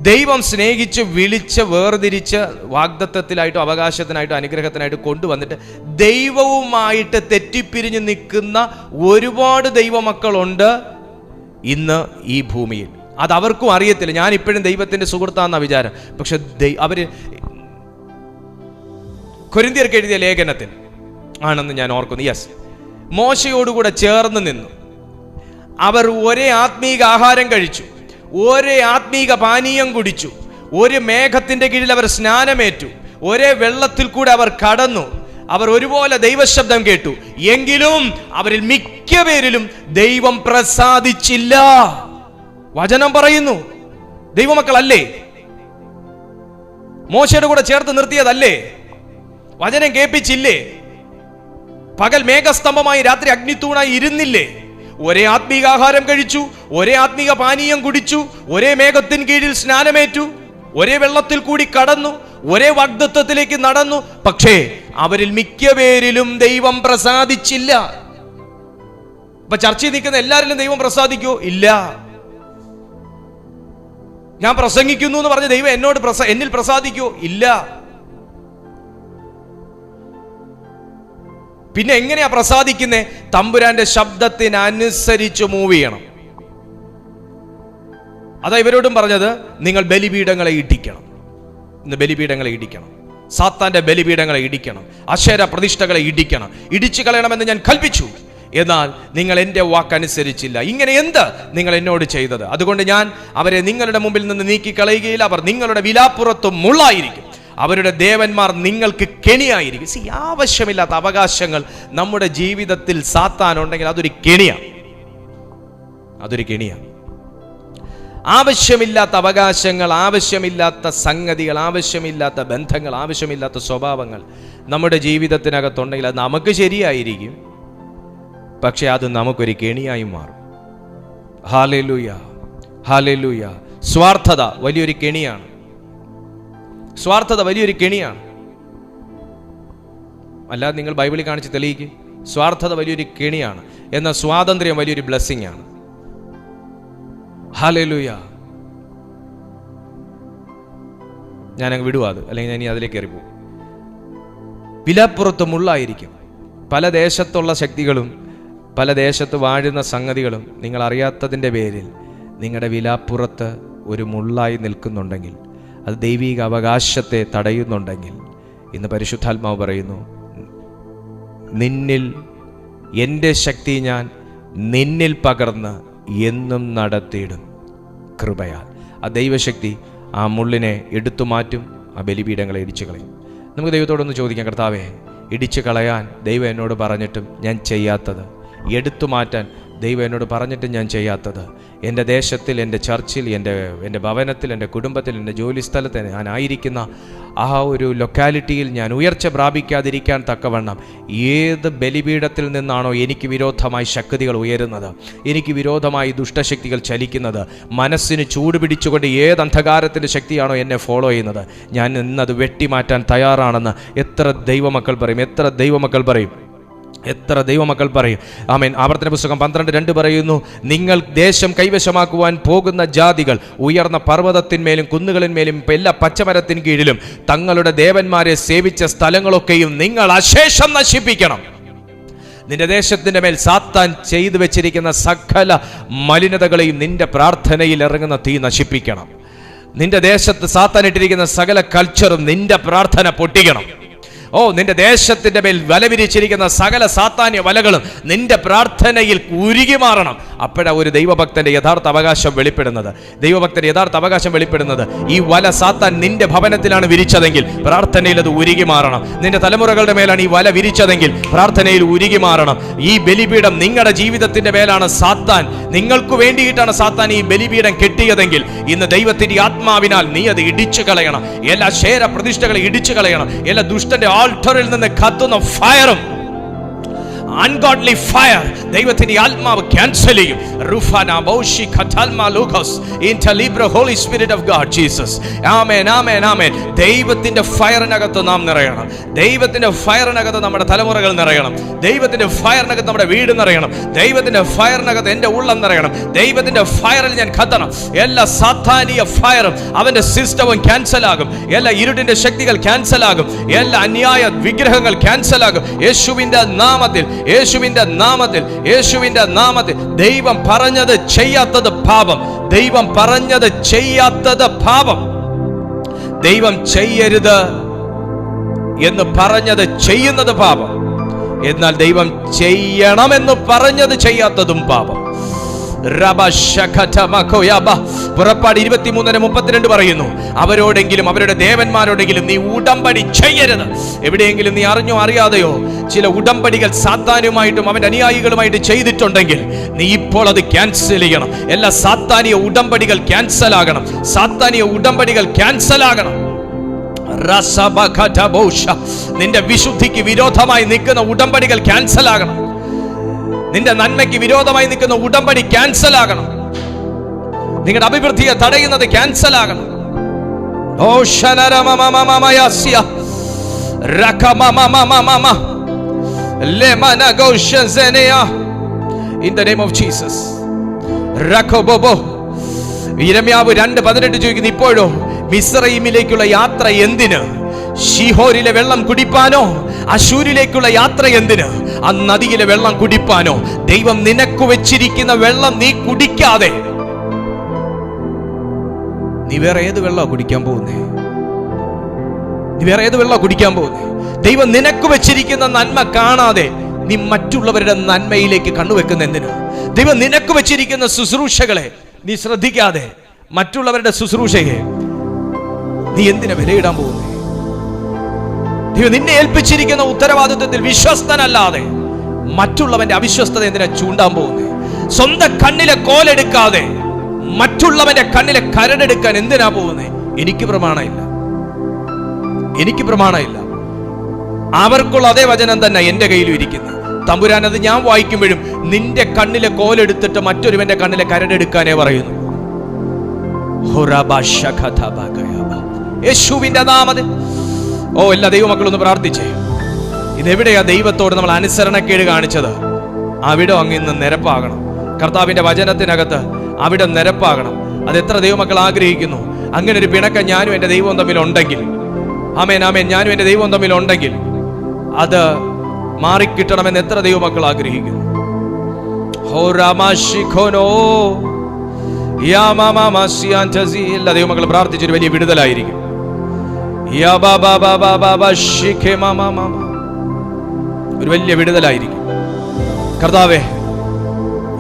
A: ദൈവം സ്നേഹിച്ച് വിളിച്ച് വേർതിരിച്ച് വാഗ്ദത്തത്തിലായിട്ടും അവകാശത്തിനായിട്ടും അനുഗ്രഹത്തിനായിട്ടും കൊണ്ടുവന്നിട്ട് ദൈവവുമായിട്ട് തെറ്റിപ്പിരിഞ്ഞ് നിൽക്കുന്ന ഒരുപാട് ദൈവമക്കളുണ്ട് ഇന്ന് ഈ ഭൂമിയിൽ. അത് അവർക്കും അറിയത്തില്ല. ഞാൻ ഇപ്പോഴും ദൈവത്തിന്റെ സുഹൃത്താന്ന വിചാരം. പക്ഷെ അവര് കൊരിന്ത്യർക്ക് എഴുതിയ ലേഖനത്തിൽ ആണെന്ന് ഞാൻ ഓർക്കുന്നു. യെസ്, മോശയോടുകൂടെ ചേർന്ന് നിന്നു. അവർ ഒരേ ആത്മീക ആഹാരം കഴിച്ചു, ഒരേ ആത്മീക പാനീയം കുടിച്ചു, ഒരു മേഘത്തിന്റെ കീഴിൽ അവർ സ്നാനമേറ്റു, ഒരേ വെള്ളത്തിൽ കൂടെ അവർ കടന്നു, അവർ ഒരുപോലെ ദൈവശബ്ദം കേട്ടു. എങ്കിലും അവരിൽ മിക്ക പേരിലും ദൈവം പ്രസാദിച്ചില്ല. വചനം പറയുന്നു. ദൈവമക്കളല്ലേ? മോശയുടെ കൂടെ ചേർത്ത് നിർത്തിയതല്ലേ? വചനം കേൾപ്പിച്ചില്ലേ? പകൽ മേഘസ്തംഭമായി രാത്രി അഗ്നിത്തൂണായി ഇരുന്നില്ലേ? ഒരേ ആത്മീകാഹാരം കഴിച്ചു, ഒരേ ആത്മീക പാനീയം കുടിച്ചു, ഒരേ മേഘത്തിന് കീഴിൽ സ്നാനമേറ്റു, ഒരേ വെള്ളത്തിൽ കൂടി കടന്നു, ഒരേ വാഗ്ദത്തത്തിലേക്ക് നടന്നു. പക്ഷേ അവരിൽ മിക്ക പേരിലും ദൈവം പ്രസാദിച്ചില്ല. അപ്പൊ ചർച്ചയിൽ നിൽക്കുന്ന എല്ലാവരിലും ദൈവം പ്രസാദിക്കോ? ഇല്ല. ഞാൻ പ്രസംഗിക്കുന്നു എന്ന് പറഞ്ഞ് ദൈവം എന്നിൽ പ്രസാദിക്കോ? ഇല്ല. പിന്നെ എങ്ങനെയാ പ്രസാദിക്കുന്നേ? തമ്പുരാന്റെ ശബ്ദത്തിനനുസരിച്ച് മൂവ് ചെയ്യണം. അതാ ഇവരോടും പറഞ്ഞത്, നിങ്ങൾ ബലിപീഠങ്ങളെ ഇടിക്കണം. ഇന്ന് ബലിപീഠങ്ങളെ ഇടിക്കണം, സാത്താന്റെ ബലിപീഠങ്ങളെ ഇടിക്കണം, അശേര പ്രതിഷ്ഠകളെ ഇടിക്കണം, ഇടിച്ചു കളയണമെന്ന് ഞാൻ കൽപ്പിച്ചു. എന്നാൽ നിങ്ങൾ എൻ്റെ വാക്കനുസരിച്ചില്ല. ഇങ്ങനെ എന്ത് നിങ്ങൾ എന്നോട് ചെയ്തത്? അതുകൊണ്ട് ഞാൻ അവരെ നിങ്ങളുടെ മുമ്പിൽ നിന്ന് നീക്കിക്കളയുകയില്ല. അവർ നിങ്ങളുടെ വിലാപ്പുറത്തും മുള്ളായിരിക്കും, അവരുടെ ദേവന്മാർ നിങ്ങൾക്ക് കെണിയായിരിക്കും. ആവശ്യമില്ലാത്ത അവകാശങ്ങൾ നമ്മുടെ ജീവിതത്തിൽ സാത്താനുണ്ടെങ്കിൽ അതൊരു കെണിയാണ്. ആവശ്യമില്ലാത്ത അവകാശങ്ങൾ, ആവശ്യമില്ലാത്ത സംഗതികൾ, ആവശ്യമില്ലാത്ത ബന്ധങ്ങൾ, ആവശ്യമില്ലാത്ത സ്വഭാവങ്ങൾ നമ്മുടെ ജീവിതത്തിനകത്തുണ്ടെങ്കിൽ അത് നമുക്ക് ശരിയായിരിക്കും, പക്ഷെ അത് നമുക്കൊരു കെണിയായി മാറും. Hallelujah, hallelujah. സ്വാർത്ഥത വലിയൊരു കെണിയാണ്. സ്വാർത്ഥത വലിയൊരു കെണിയാണ്. അല്ലാതെ നിങ്ങൾ ബൈബിളിൽ കാണിച്ച് തെളിയിക്കും. സ്വാർത്ഥത വലിയൊരു കെണിയാണ്, എന്നാൽ സ്വാതന്ത്ര്യം വലിയൊരു ബ്ലെസ്സിങ് ആണ്. ഹല്ലേലൂയ. ഞാനങ്ങ് വിടുവാ അത്, അല്ലെങ്കിൽ ഞാൻ ഇനി അതിലേക്ക് കയറിപ്പോകും. വിലാപ്പുറത്ത് മുള്ളായിരിക്കും. പല ദേശത്തുള്ള ശക്തികളും പല ദേശത്ത് വാഴുന്ന സംഗതികളും നിങ്ങൾ അറിയാത്തതിൻ്റെ പേരിൽ നിങ്ങളുടെ വിലാപ്പുറത്ത് ഒരു മുള്ളായി നിൽക്കുന്നുണ്ടെങ്കിൽ, അത് ദൈവിക അവകാശത്തെ തടയുന്നുണ്ടെങ്കിൽ, ഇന്ന് പരിശുദ്ധാത്മാവ് പറയുന്നു, നിന്നിൽ എൻ്റെ ശക്തി ഞാൻ നിന്നിൽ പകർന്ന് എന്നും നടത്തിയിടും കൃപയാൽ. ആ ദൈവശക്തി ആ മുള്ളിനെ എടുത്തു മാറ്റും, ആ ബലിപീഠങ്ങളെ ഇടിച്ചു കളയും. നമുക്ക് ദൈവത്തോടൊന്ന് ചോദിക്കാം, കർത്താവേ, ഇടിച്ചു കളയാൻ ദൈവം എന്നോട് പറഞ്ഞിട്ടും ഞാൻ ചെയ്യാത്തത്, എടുത്തു മാറ്റാൻ ദൈവം എന്നോട് പറഞ്ഞിട്ടും ഞാൻ ചെയ്യാത്തത്, എൻ്റെ ദേശത്തിൽ, എൻ്റെ ചർച്ചിൽ, എൻ്റെ ഭവനത്തിൽ, എൻ്റെ കുടുംബത്തിൽ, എൻ്റെ ജോലിസ്ഥലത്ത് ഞാൻ ആയിരിക്കുന്ന ആ ഒരു ലൊക്കാലിറ്റിയിൽ ഞാൻ ഉയർച്ച പ്രാപിക്കാതിരിക്കാൻ തക്കവണ്ണം ഏത് ബലിപീഠത്തിൽ നിന്നാണോ എനിക്ക് വിരോധമായി ശക്തികൾ ഉയരുന്നത്, എനിക്ക് വിരോധമായി ദുഷ്ടശക്തികൾ ചലിക്കുന്നത്, മനസ്സിന് ചൂട് പിടിച്ചുകൊണ്ട് ഏത് അന്ധകാരത്തിൻ്റെ ശക്തിയാണോ എന്നെ ഫോളോ ചെയ്യുന്നത്, ഞാൻ ഇന്നത് വെട്ടിമാറ്റാൻ തയ്യാറാണെന്ന് എത്ര ദൈവമക്കൾ പറയും, എത്ര ദൈവമക്കൾ പറയും, എത്ര ദൈവമക്കൾ പറയും. ആമേൻ. ആവർത്തന പുസ്തകം 12:2 പറയുന്നു, നിങ്ങൾ ദേശം കൈവശമാക്കുവാൻ പോകുന്ന ജാതികൾ ഉയർന്ന പർവ്വതത്തിന്മേലും കുന്നുകളിന്മേലും എല്ലാ പച്ചമരത്തിന് കീഴിലും തങ്ങളുടെ ദേവന്മാരെ സേവിച്ച സ്ഥലങ്ങളൊക്കെയും നിങ്ങൾ അശേഷം നശിപ്പിക്കണം. നിന്റെ ദേശത്തിന്റെ മേൽ സാത്താൻ ചെയ്തു വെച്ചിരിക്കുന്ന സകല മലിനതകളെയും നിന്റെ പ്രാർത്ഥനയിൽ ഇറങ്ങുന്ന തീ നശിപ്പിക്കണം. നിന്റെ ദേശത്ത് സാത്താൻ ഇട്ടിരിക്കുന്ന സകല കൾച്ചറും നിന്റെ പ്രാർത്ഥന പൊട്ടിക്കണം. നിന്റെ ദേശത്തിന്റെ മേൽ വല വിരിച്ചിരിക്കുന്ന സകല സാത്താന്യ വലകളും നിന്റെ പ്രാർത്ഥനയിൽ ഉരുകി മാറണം. അപ്പോഴാണ് ഒരു ദൈവഭക്തന്റെ യഥാർത്ഥ അവകാശം വെളിപ്പെടുന്നത്. ദൈവഭക്തന്റെ യഥാർത്ഥ അവകാശം വെളിപ്പെടുന്നത്, ഈ വല സാത്താൻ നിന്റെ ഭവനത്തിലാണ് വിരിച്ചതെങ്കിൽ പ്രാർത്ഥനയിൽ അത് ഉരുകി മാറണം. നിന്റെ തലമുറകളുടെ മേലാണ് ഈ വല വിരിച്ചതെങ്കിൽ പ്രാർത്ഥനയിൽ ഉരുകി മാറണം. ഈ ബലിപീഠം നിങ്ങളുടെ ജീവിതത്തിന്റെ മേലാണ് സാത്താൻ, നിങ്ങൾക്ക് വേണ്ടിയിട്ടാണ് സാത്താൻ ഈ ബലിപീഠം കെട്ടിയതെങ്കിൽ ഇന്ന് ദൈവത്തിന്റെ ആത്മാവിനാൽ നീ അത് ഇടിച്ചു കളയണം. എല്ലാ ശേര പ്രതിഷ്ഠകളെ ഇടിച്ചു കളയണം. എല്ലാ ദുഷ്ടന്റെ ആൾട്ടറിൽ നിന്ന് കത്തുന്ന ഫയറും, അൺഗോഡ്ലി ഫയർ ദൈവത്തിന്റെ ആത്മാവ് ക്യാൻസൽ ചെയ്യും. റുഫാന ബൗഷി ഖതൽമാ ലൂഖോസ് ഇൻടു ലിബ്ര Holy Spirit of God Jesus. Amen, amen, amen. ദൈവത്തിന്റെ ഫയറിനകത്ത് നാം നിറയണം. ദൈവത്തിന്റെ ഫയറിനകത്ത് നമ്മുടെ തലമുറകൾ നിറയണം. ദൈവത്തിന്റെ ഫയറിനകത്ത് നമ്മുടെ വീട് നിറയണം. ദൈവത്തിന്റെ ഫയറിനകത്ത് എൻ്റെ ഉള്ളം നിറയണം. ദൈവത്തിന്റെ ഫയറിൽ ഞാൻ കത്തണം. എല്ലാ സാത്താനിക ഫയറും അവന്റെ സിസ്റ്റവും ക്യാൻസൽ ആകും. എല്ലാ ഇരുട്ടിന്റെ ശക്തികൾ ക്യാൻസൽ ആകും. എല്ലാ അന്യായ വിഗ്രഹങ്ങൾ ക്യാൻസൽ ആകും. യേശുവിന്റെ നാമത്തിൽ, യേശുവിന്റെ നാമത്തിൽ, യേശുവിന്റെ നാമത്തിൽ. ദൈവം പറഞ്ഞത് ചെയ്യാത്തത് പാപം. ദൈവം പറഞ്ഞത് ചെയ്യാത്തത് പാപം. ദൈവം ചെയ്യരുത് എന്ന് പറഞ്ഞത് ചെയ്യുന്നത് പാപം. എന്നാൽ ദൈവം ചെയ്യണമെന്ന് പറഞ്ഞത് ചെയ്യാത്തതും പാപം. പുറപ്പാട് 23:32 പറയുന്നു, അവരോടെങ്കിലും അവരുടെ ദേവന്മാരോടെങ്കിലും നീ ഉടമ്പടി ചെയ്യരുത്. എവിടെയെങ്കിലും നീ അറിഞ്ഞോ അറിയാതെയോ ചില ഉടമ്പടികൾ സാത്താനുമായിട്ടും അവന്റെ അനുയായികളുമായിട്ട് ചെയ്തിട്ടുണ്ടെങ്കിൽ നീ ഇപ്പോൾ അത് ക്യാൻസൽ ചെയ്യണം. എല്ലാ സാത്താനിയ ഉടമ്പടികൾ ക്യാൻസൽ ആകണം. സാത്താനിയ ഉടമ്പടികൾ ക്യാൻസൽ ആകണം. നിന്റെ വിശുദ്ധിക്ക് വിരോധമായി നിൽക്കുന്ന ഉടമ്പടികൾ ക്യാൻസൽ ആകണം. നിന്റെ നന്മയ്ക്ക് വിരോധമായി നിൽക്കുന്ന ഉടമ്പടി ക്യാൻസൽ ആകണം. നിങ്ങളുടെ അഭിവൃദ്ധിയെ തടയുന്നത് ക്യാൻസൽ ആകണം. In the name of Jesus. യിരെമ്യാവ് 2:18 ചോദിക്കുന്നു, ഇപ്പോഴോ മിസ്രയീമിലേക്കുള്ള യാത്ര എന്തിന്? ശീഹോരിലെ വെള്ളം കുടിപ്പാനോ? അശൂരിലേക്കുള്ള യാത്ര എന്തിന്? ആ നദിയിലെ വെള്ളം കുടിപ്പാനോ? ദൈവം നിനക്ക് വെച്ചിരിക്കുന്ന വെള്ളം നീ കുടിക്കാതെ നീ വേറെ ഏത് വെള്ളം കുടിക്കാൻ പോകുന്നേ? നീ വേറെ ഏത് വെള്ളം കുടിക്കാൻ പോകുന്നേ? ദൈവം നിനക്ക് വെച്ചിരിക്കുന്ന നന്മ കാണാതെ നീ മറ്റുള്ളവരുടെ നന്മയിലേക്ക് കണ്ണുവെക്കുന്ന എന്തിന്? ദൈവം നിനക്ക് വെച്ചിരിക്കുന്ന ശുശ്രൂഷകളെ നീ ശ്രദ്ധിക്കാതെ മറ്റുള്ളവരുടെ ശുശ്രൂഷയെ നീ എന്തിനാ വിലയിടാൻ പോകുന്നേ? ദൈവം നിന്നെ ഏൽപ്പിച്ചിരിക്കുന്ന ഉത്തരവാദിത്വത്തിൽ വിശ്വസ്തനല്ലാതെ മറ്റുള്ളവന്റെ അവിശ്വസ്തത എന്തിനാ ചൂണ്ടാൻ പോകുന്നേ? സ്വന്തം കണ്ണിലെ കോലെടുക്കാതെ മറ്റുള്ളവന്റെ കണ്ണിലെ കരടെടുക്കാൻ എന്തിനാ പോകുന്നേ? എനിക്ക് പ്രമാണമില്ല, എനിക്ക് പ്രമാണമില്ല. അവർക്കുള്ള അതേ വചനം തന്നെ എൻ്റെ കയ്യിലും ഇരിക്കുന്നത്. തമ്പുരാൻ അത് ഞാൻ വായിക്കുമ്പോഴും നിന്റെ കണ്ണിലെ കോലെടുത്തിട്ട് മറ്റൊരുവന്റെ കണ്ണിലെ കരടെടുക്കാനേ പറയുന്നു. യേശുവിന്റെ നാമത്തിൽ എല്ലാ ദൈവമക്കളൊന്ന് പ്രാർത്ഥിച്ചേ. ഇതെവിടെയാ ദൈവത്തോട് നമ്മൾ അനുസരണക്കേട് കാണിച്ചത്? അവിടെ അങ്ങ് ഇന്ന് നിരപ്പാകണം. കർത്താവിന്റെ വചനത്തിനകത്ത് അവിടെ നിരപ്പാകണം. അത് എത്ര ദൈവമക്കൾ ആഗ്രഹിക്കുന്നു? അങ്ങനെ ഒരു പിണക്കം ഞാനും എൻ്റെ ദൈവവും തമ്മിൽ ഉണ്ടെങ്കിൽ, ആമേൻ ആമേൻ, ഞാനും എൻ്റെ ദൈവവും തമ്മിൽ ഉണ്ടെങ്കിൽ അത് മാറിക്കിട്ടണമെന്ന് എത്ര ദൈവമക്കൾ ആഗ്രഹിക്കുന്നു? എല്ലാ ദൈവമക്കൾ പ്രാർത്ഥിച്ചൊരു വലിയ വിടുതലായിരിക്കും. ഒരു വലിയ വിടുതലായിരിക്കും. കർത്താവേ,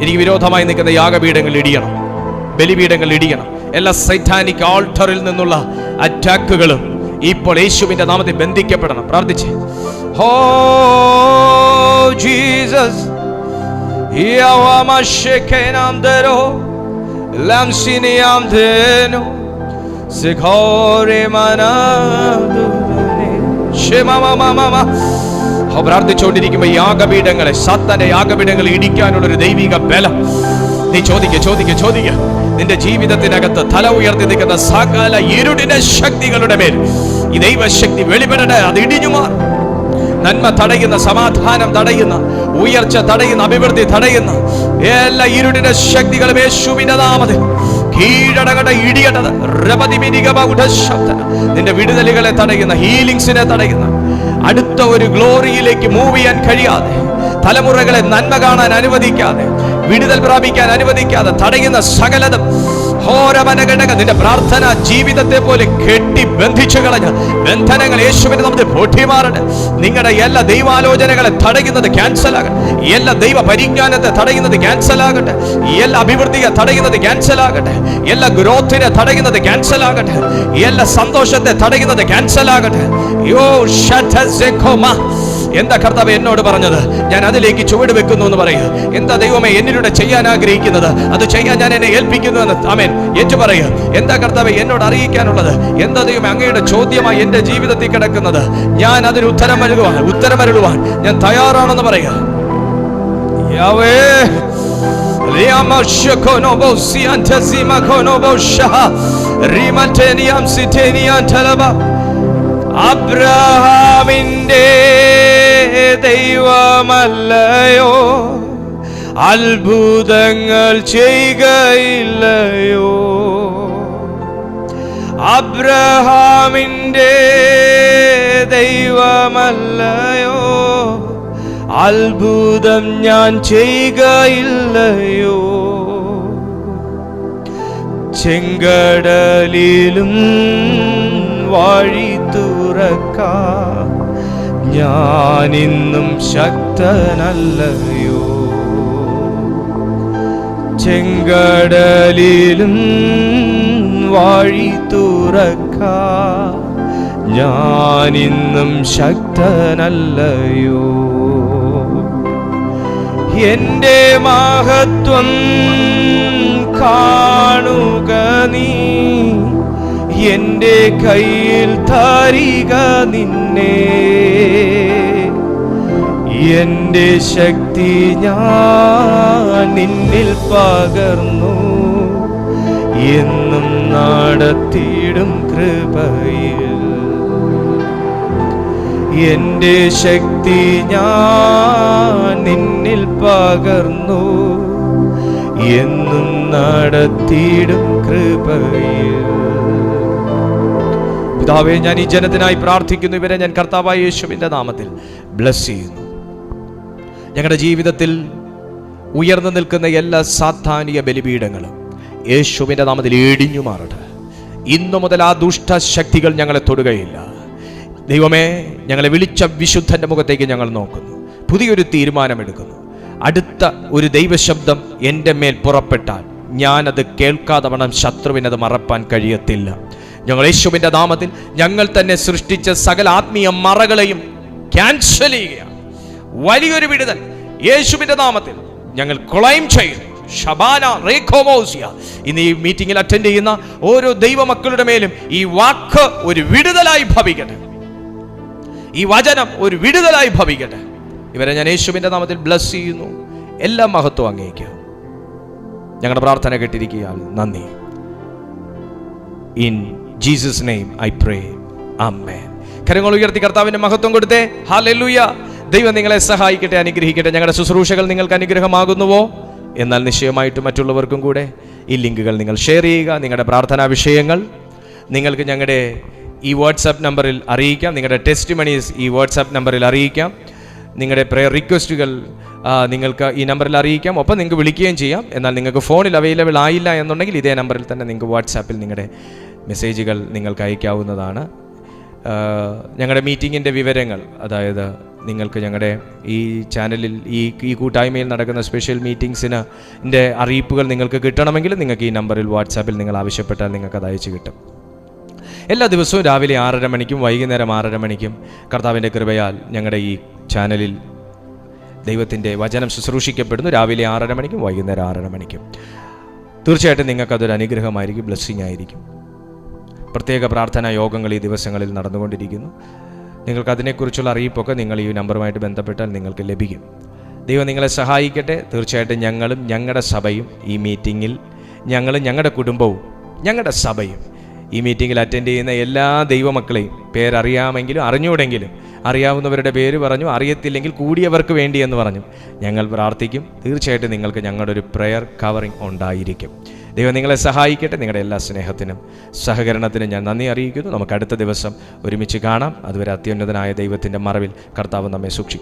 A: എനിക്ക് വിരോധമായി നിൽക്കുന്ന യാഗപീഠങ്ങൾ ഇടിയണം, ബലിപീഠങ്ങൾ ഇടിയണം. എല്ലാ സൈറ്റാനിക് ആൾട്ടറിൽ നിന്നുള്ള അറ്റാക്കുകളും ഇപ്പോൾ യേശുവിന്റെ നാമത്തിൽ ബന്ധിക്കപ്പെടണം. പ്രാർത്ഥിച്ചേ. ഓ ജീസസ്, പ്രാർത്ഥിച്ചുകൊണ്ടിരിക്കുമ്പോ യാഗപീഠങ്ങളെ, സാത്താന്റെ യാഗപീഠങ്ങളെ ഇടിക്കാനുള്ള ഒരു ദൈവിക ബലം നീ ചോദിക്ക. നിന്റെ ജീവിതത്തിനകത്ത് തല ഉയർത്തി നിൽക്കുന്ന സകല ഇരുടിന്റെ ശക്തികളുടെ മേൽ ഈ ദൈവശക്തി വെളിപ്പെടട്ടെ. അത് ഇടിഞ്ഞു മാറും. നന്മ തടയുന്ന, സമാധാനം തടയുന്ന, ഉയർച്ച തടയുന്ന, അഭിവൃദ്ധി തടയുന്ന എല്ലാ ഇരുടിന്റെ ശക്തികളും യേശുവിന്റെ നാമത്തിൽ കീഴടകട്ടെ, ഇടിയട്ടത്. നിന്റെ വിടുതലുകളെ തടയുന്ന, ഹീലിംഗ്സിനെ തടയുന്ന, അടുത്ത ഒരു ഗ്ലോറിയിലേക്ക് മൂവ് ചെയ്യാൻ കഴിയാതെ, തലമുറകളെ നന്മ കാണാൻ അനുവദിക്കാതെ, വിടുതൽ പ്രാപിക്കാൻ അനുവദിക്കാതെ തടയുന്ന സകലതും നിന്റെ പ്രാർത്ഥന ജീവിതത്തെ പോലെ കെട്ടി ബന്ധിച്ചു കളഞ്ഞ ബന്ധനങ്ങൾ യേശുവിന്റെ നാമത്തിൽ പൊട്ടിമാറട്ടെ. നിങ്ങളുടെ എല്ലാ ദൈവാലോചനകളെ തടയുന്നത് ക്യാൻസൽ ആകട്ടെ. എല്ലാ ദൈവ പരിജ്ഞാനത്തെ തടയുന്നത് ക്യാൻസൽ ആകട്ടെ. എല്ലാ അഭിവൃദ്ധിയെ തടയുന്നത് ക്യാൻസൽ ആകട്ടെ. എല്ലാ ഗ്രോത്തിനെ തടയുന്നത് ക്യാൻസൽ ആകട്ടെ. എല്ലാ സന്തോഷത്തെ തടയുന്നത് ക്യാൻസൽ ആകട്ടെ. എന്താ കർത്താവ് എന്നോട് പറഞ്ഞത്? ഞാൻ അതിലേക്ക് ചുവട് വെക്കുന്നു എന്ന് പറയുക. എന്താ ദൈവമേ എന്നിലൂടെ ചെയ്യാൻ ആഗ്രഹിക്കുന്നത്? അത് ചെയ്യാൻ ഞാൻ എന്നെ ഏൽപ്പിക്കുന്നു എന്ന് ആമേൻ ഏറ്റു പറയുക. എന്താ കർത്താവ് എന്നോട് അറിയിക്കാനുള്ളത്? എന്താ ദൈവമേ അങ്ങയുടെ ചോദ്യമായി എൻ്റെ ജീവിതത്തിൽ കിടക്കുന്നത്? ഞാൻ അതിന് ഉത്തരമരുളുവാൻ ഞാൻ തയ്യാറാണെന്ന് പറയുക. അബ്രഹാമിന്റെ ദൈവമല്ലയോ, അത്ഭുതങ്ങൾ ചെയ്യുകയില്ലയോ? അബ്രഹാമിന്റെ ദൈവമല്ലയോ, അത്ഭുതം ഞാൻ ചെയ്യുകയില്ലയോ? ചെങ്കടലിലും വഴി തുറക്കാൻ ഞാനിന്നും ശക്തനല്ലയോ? ചെങ്കടലിലും വഴി തുറക്കാൻ ഞാനിന്നും ശക്തനല്ലയോ? എന്റെ മഹത്വം കാണുക നീ, എന്റെ കയ്യിൽ തരിക നിന്നെ. എന്റെ ശക്തി ഞാൻ നിന്നിൽ പകർന്നു, എന്നും നടത്തിയിടും കൃപയിൽ. എന്റെ ശക്തി ഞാൻ നിന്നിൽ പകർന്നു, എന്നും നടത്തിയിടും കൃപയിൽ. പിതാവേ, ഞാൻ ഈ ജനത്തിനായി പ്രാർത്ഥിക്കുന്നു. ഇവരെ ഞാൻ കർത്താവായ യേശുവിന്റെ നാമത്തിൽ ബ്ലസ് ചെയ്യുന്നു. ഞങ്ങളുടെ ജീവിതത്തിൽ ഉയർന്നു നിൽക്കുന്ന എല്ലാ സാത്താനിക ബലിപീഠങ്ങളും യേശുവിന്റെ നാമത്തിൽ ഇടിഞ്ഞു മാറട്ടെ. ഇന്നു മുതൽ ആ ദുഷ്ടശക്തികൾ ഞങ്ങളെ തൊടുകയില്ല. ദൈവമേ, ഞങ്ങളെ വിളിച്ച വിശുദ്ധന്റെ മുഖത്തേക്ക് ഞങ്ങൾ നോക്കുന്നു. പുതിയൊരു തീരുമാനമെടുക്കുന്നു. അടുത്ത ഒരു ദൈവശബ്ദം എൻ്റെ മേൽ പുറപ്പെട്ടാൽ ഞാനത് കേൾക്കാതെ വണ്ണം ശത്രുവിനത് മറപ്പാൻ കഴിയത്തില്ല. ഞങ്ങൾ യേശുവിൻ്റെ നാമത്തിൽ ഞങ്ങൾ തന്നെ സൃഷ്ടിച്ച സകല ആത്മീയ മറകളെയും ക്യാൻസൽ ചെയ്യുകയാണ്. വലിയൊരു വിടുതൽ യേശുവിൻ്റെ നാമത്തിൽ ഞങ്ങൾ ക്ലെയിം ചെയ്യുന്നു. ഷബാന റേഖോമോസിയ. ഇന്ന് ഈ മീറ്റിംഗിൽ അറ്റൻഡ് ചെയ്യുന്ന ഓരോ ദൈവമക്കളുടെ മേലും ഈ വാക്ക് ഒരു വിടുതലായി ഭവിക്കട്ടെ, ഈ വചനം ഒരു വിടുതലായി ഭവിക്കട്ടെ. ഇവരെ ഞാൻ യേശുവിൻ്റെ നാമത്തിൽ ബ്ലസ് ചെയ്യുന്നു. എല്ലാ മഹത്വം അങ്ങേക്ക്. ഞങ്ങളുടെ പ്രാർത്ഥന കേട്ടിരിക്കുക. നന്ദി. In Jesus name I pray, amen. കരങ്ങൾ ഉയർത്തി കർത്താവിന്റെ മഹത്വം കൊടുത്തേ. ഹല്ലേലൂയ. ദൈവം നിങ്ങളെ സഹായിക്കട്ടെ, അനുഗ്രഹിക്കട്ടെ. ഞങ്ങളുടെ ശുശ്രൂഷകൾ നിങ്ങൾക്ക് അനുഗ്രഹമാകുന്നുവോ? എന്നാൽ നിശ്ചയമായിട്ടും മറ്റുള്ളവർക്കും കൂടെ ഈ ലിങ്കുകൾ നിങ്ങൾ ഷെയർ ചെയ്യുക. നിങ്ങളുടെ പ്രാർത്ഥനാ വിഷയങ്ങൾ നിങ്ങൾക്ക് ഞങ്ങളുടെ ഈ വാട്സാപ്പ് നമ്പറിൽ അറിയിക്കാം. നിങ്ങളുടെ ടെസ്റ്റിമണീസ് ഈ വാട്സാപ്പ് നമ്പറിൽ അറിയിക്കാം. നിങ്ങളുടെ പ്രെയർ റിക്വസ്റ്റുകൾ നിങ്ങൾക്ക് ഈ നമ്പറിൽ അറിയിക്കാം. ഒപ്പം നിങ്ങൾക്ക് വിളിക്കുകയും ചെയ്യാം. എന്നാൽ നിങ്ങൾക്ക് ഫോണിൽ അവൈലബിൾ ആയില്ല എന്നുണ്ടെങ്കിൽ ഇതേ നമ്പറിൽ തന്നെ നിങ്ങൾക്ക് വാട്സാപ്പിൽ നിങ്ങളുടെ മെസ്സേജുകൾ നിങ്ങൾക്ക് അയക്കാവുന്നതാണ്. ഞങ്ങളുടെ മീറ്റിങ്ങിൻ്റെ വിവരങ്ങൾ, അതായത് നിങ്ങൾക്ക് ഞങ്ങളുടെ ഈ ചാനലിൽ ഈ കൂട്ടായ്മയിൽ നടക്കുന്ന സ്പെഷ്യൽ മീറ്റിംഗ്സിൻ്റെ അറിയിപ്പുകൾ നിങ്ങൾക്ക് കിട്ടണമെങ്കിൽ നിങ്ങൾക്ക് ഈ നമ്പറിൽ വാട്സാപ്പിൽ നിങ്ങൾ ആവശ്യപ്പെട്ടാൽ നിങ്ങൾക്കത് അയച്ചു കിട്ടും. എല്ലാ ദിവസവും രാവിലെ 6:30 മണിക്കും വൈകുന്നേരം 6:30 മണിക്കും കർത്താവിൻ്റെ കൃപയാൽ ഞങ്ങളുടെ ഈ ചാനലിൽ ദൈവത്തിൻ്റെ വചനം ശുശ്രൂഷിക്കപ്പെടുന്നു. രാവിലെ 6:30 മണിക്കും വൈകുന്നേരം 6:30 മണിക്കും. തീർച്ചയായിട്ടും നിങ്ങൾക്കതൊരു അനുഗ്രഹമായിരിക്കും, ബ്ലെസ്സിങ് ആയിരിക്കും. പ്രത്യേക പ്രാർത്ഥനാ യോഗങ്ങൾ ഈ ദിവസങ്ങളിൽ നടന്നുകൊണ്ടിരിക്കുന്നു. നിങ്ങൾക്ക് അതിനെക്കുറിച്ചുള്ള അറിയിപ്പൊക്കെ നിങ്ങൾ ഈ നമ്പറുമായിട്ട് ബന്ധപ്പെട്ടാൽ നിങ്ങൾക്ക് ലഭിക്കും. ദൈവം നിങ്ങളെ സഹായിക്കട്ടെ. തീർച്ചയായിട്ടും ഞങ്ങളും ഞങ്ങളുടെ സഭയും ഈ മീറ്റിങ്ങിൽ, ഞങ്ങളും ഞങ്ങളുടെ കുടുംബവും ഞങ്ങളുടെ സഭയും ഈ മീറ്റിങ്ങിൽ അറ്റൻഡ് ചെയ്യുന്ന എല്ലാ ദൈവമക്കളെയും പേരറിയാമെങ്കിലും അറിഞ്ഞൂടെങ്കിലും അറിയാവുന്നവരുടെ പേര് പറഞ്ഞു, അറിയത്തില്ലെങ്കിൽ കൂടിയവർക്ക് വേണ്ടി എന്ന് പറഞ്ഞു ഞങ്ങൾ പ്രാർത്ഥിക്കും. തീർച്ചയായിട്ടും നിങ്ങൾക്ക് ഞങ്ങളുടെ ഒരു പ്രെയർ കവറിങ് ഉണ്ടായിരിക്കും. ദൈവം നിങ്ങളെ സഹായിക്കട്ടെ. നിങ്ങളുടെ എല്ലാ സ്നേഹത്തിനും സഹകരണത്തിനും ഞാൻ നന്ദി അറിയിക്കുന്നു. നമുക്ക് അടുത്ത ദിവസം ഒരുമിച്ച് കാണാം. അതുവരെ അത്യുന്നതനായ ദൈവത്തിൻ്റെ മറവിൽ കർത്താവ് നമ്മെ സൂക്ഷിക്കും.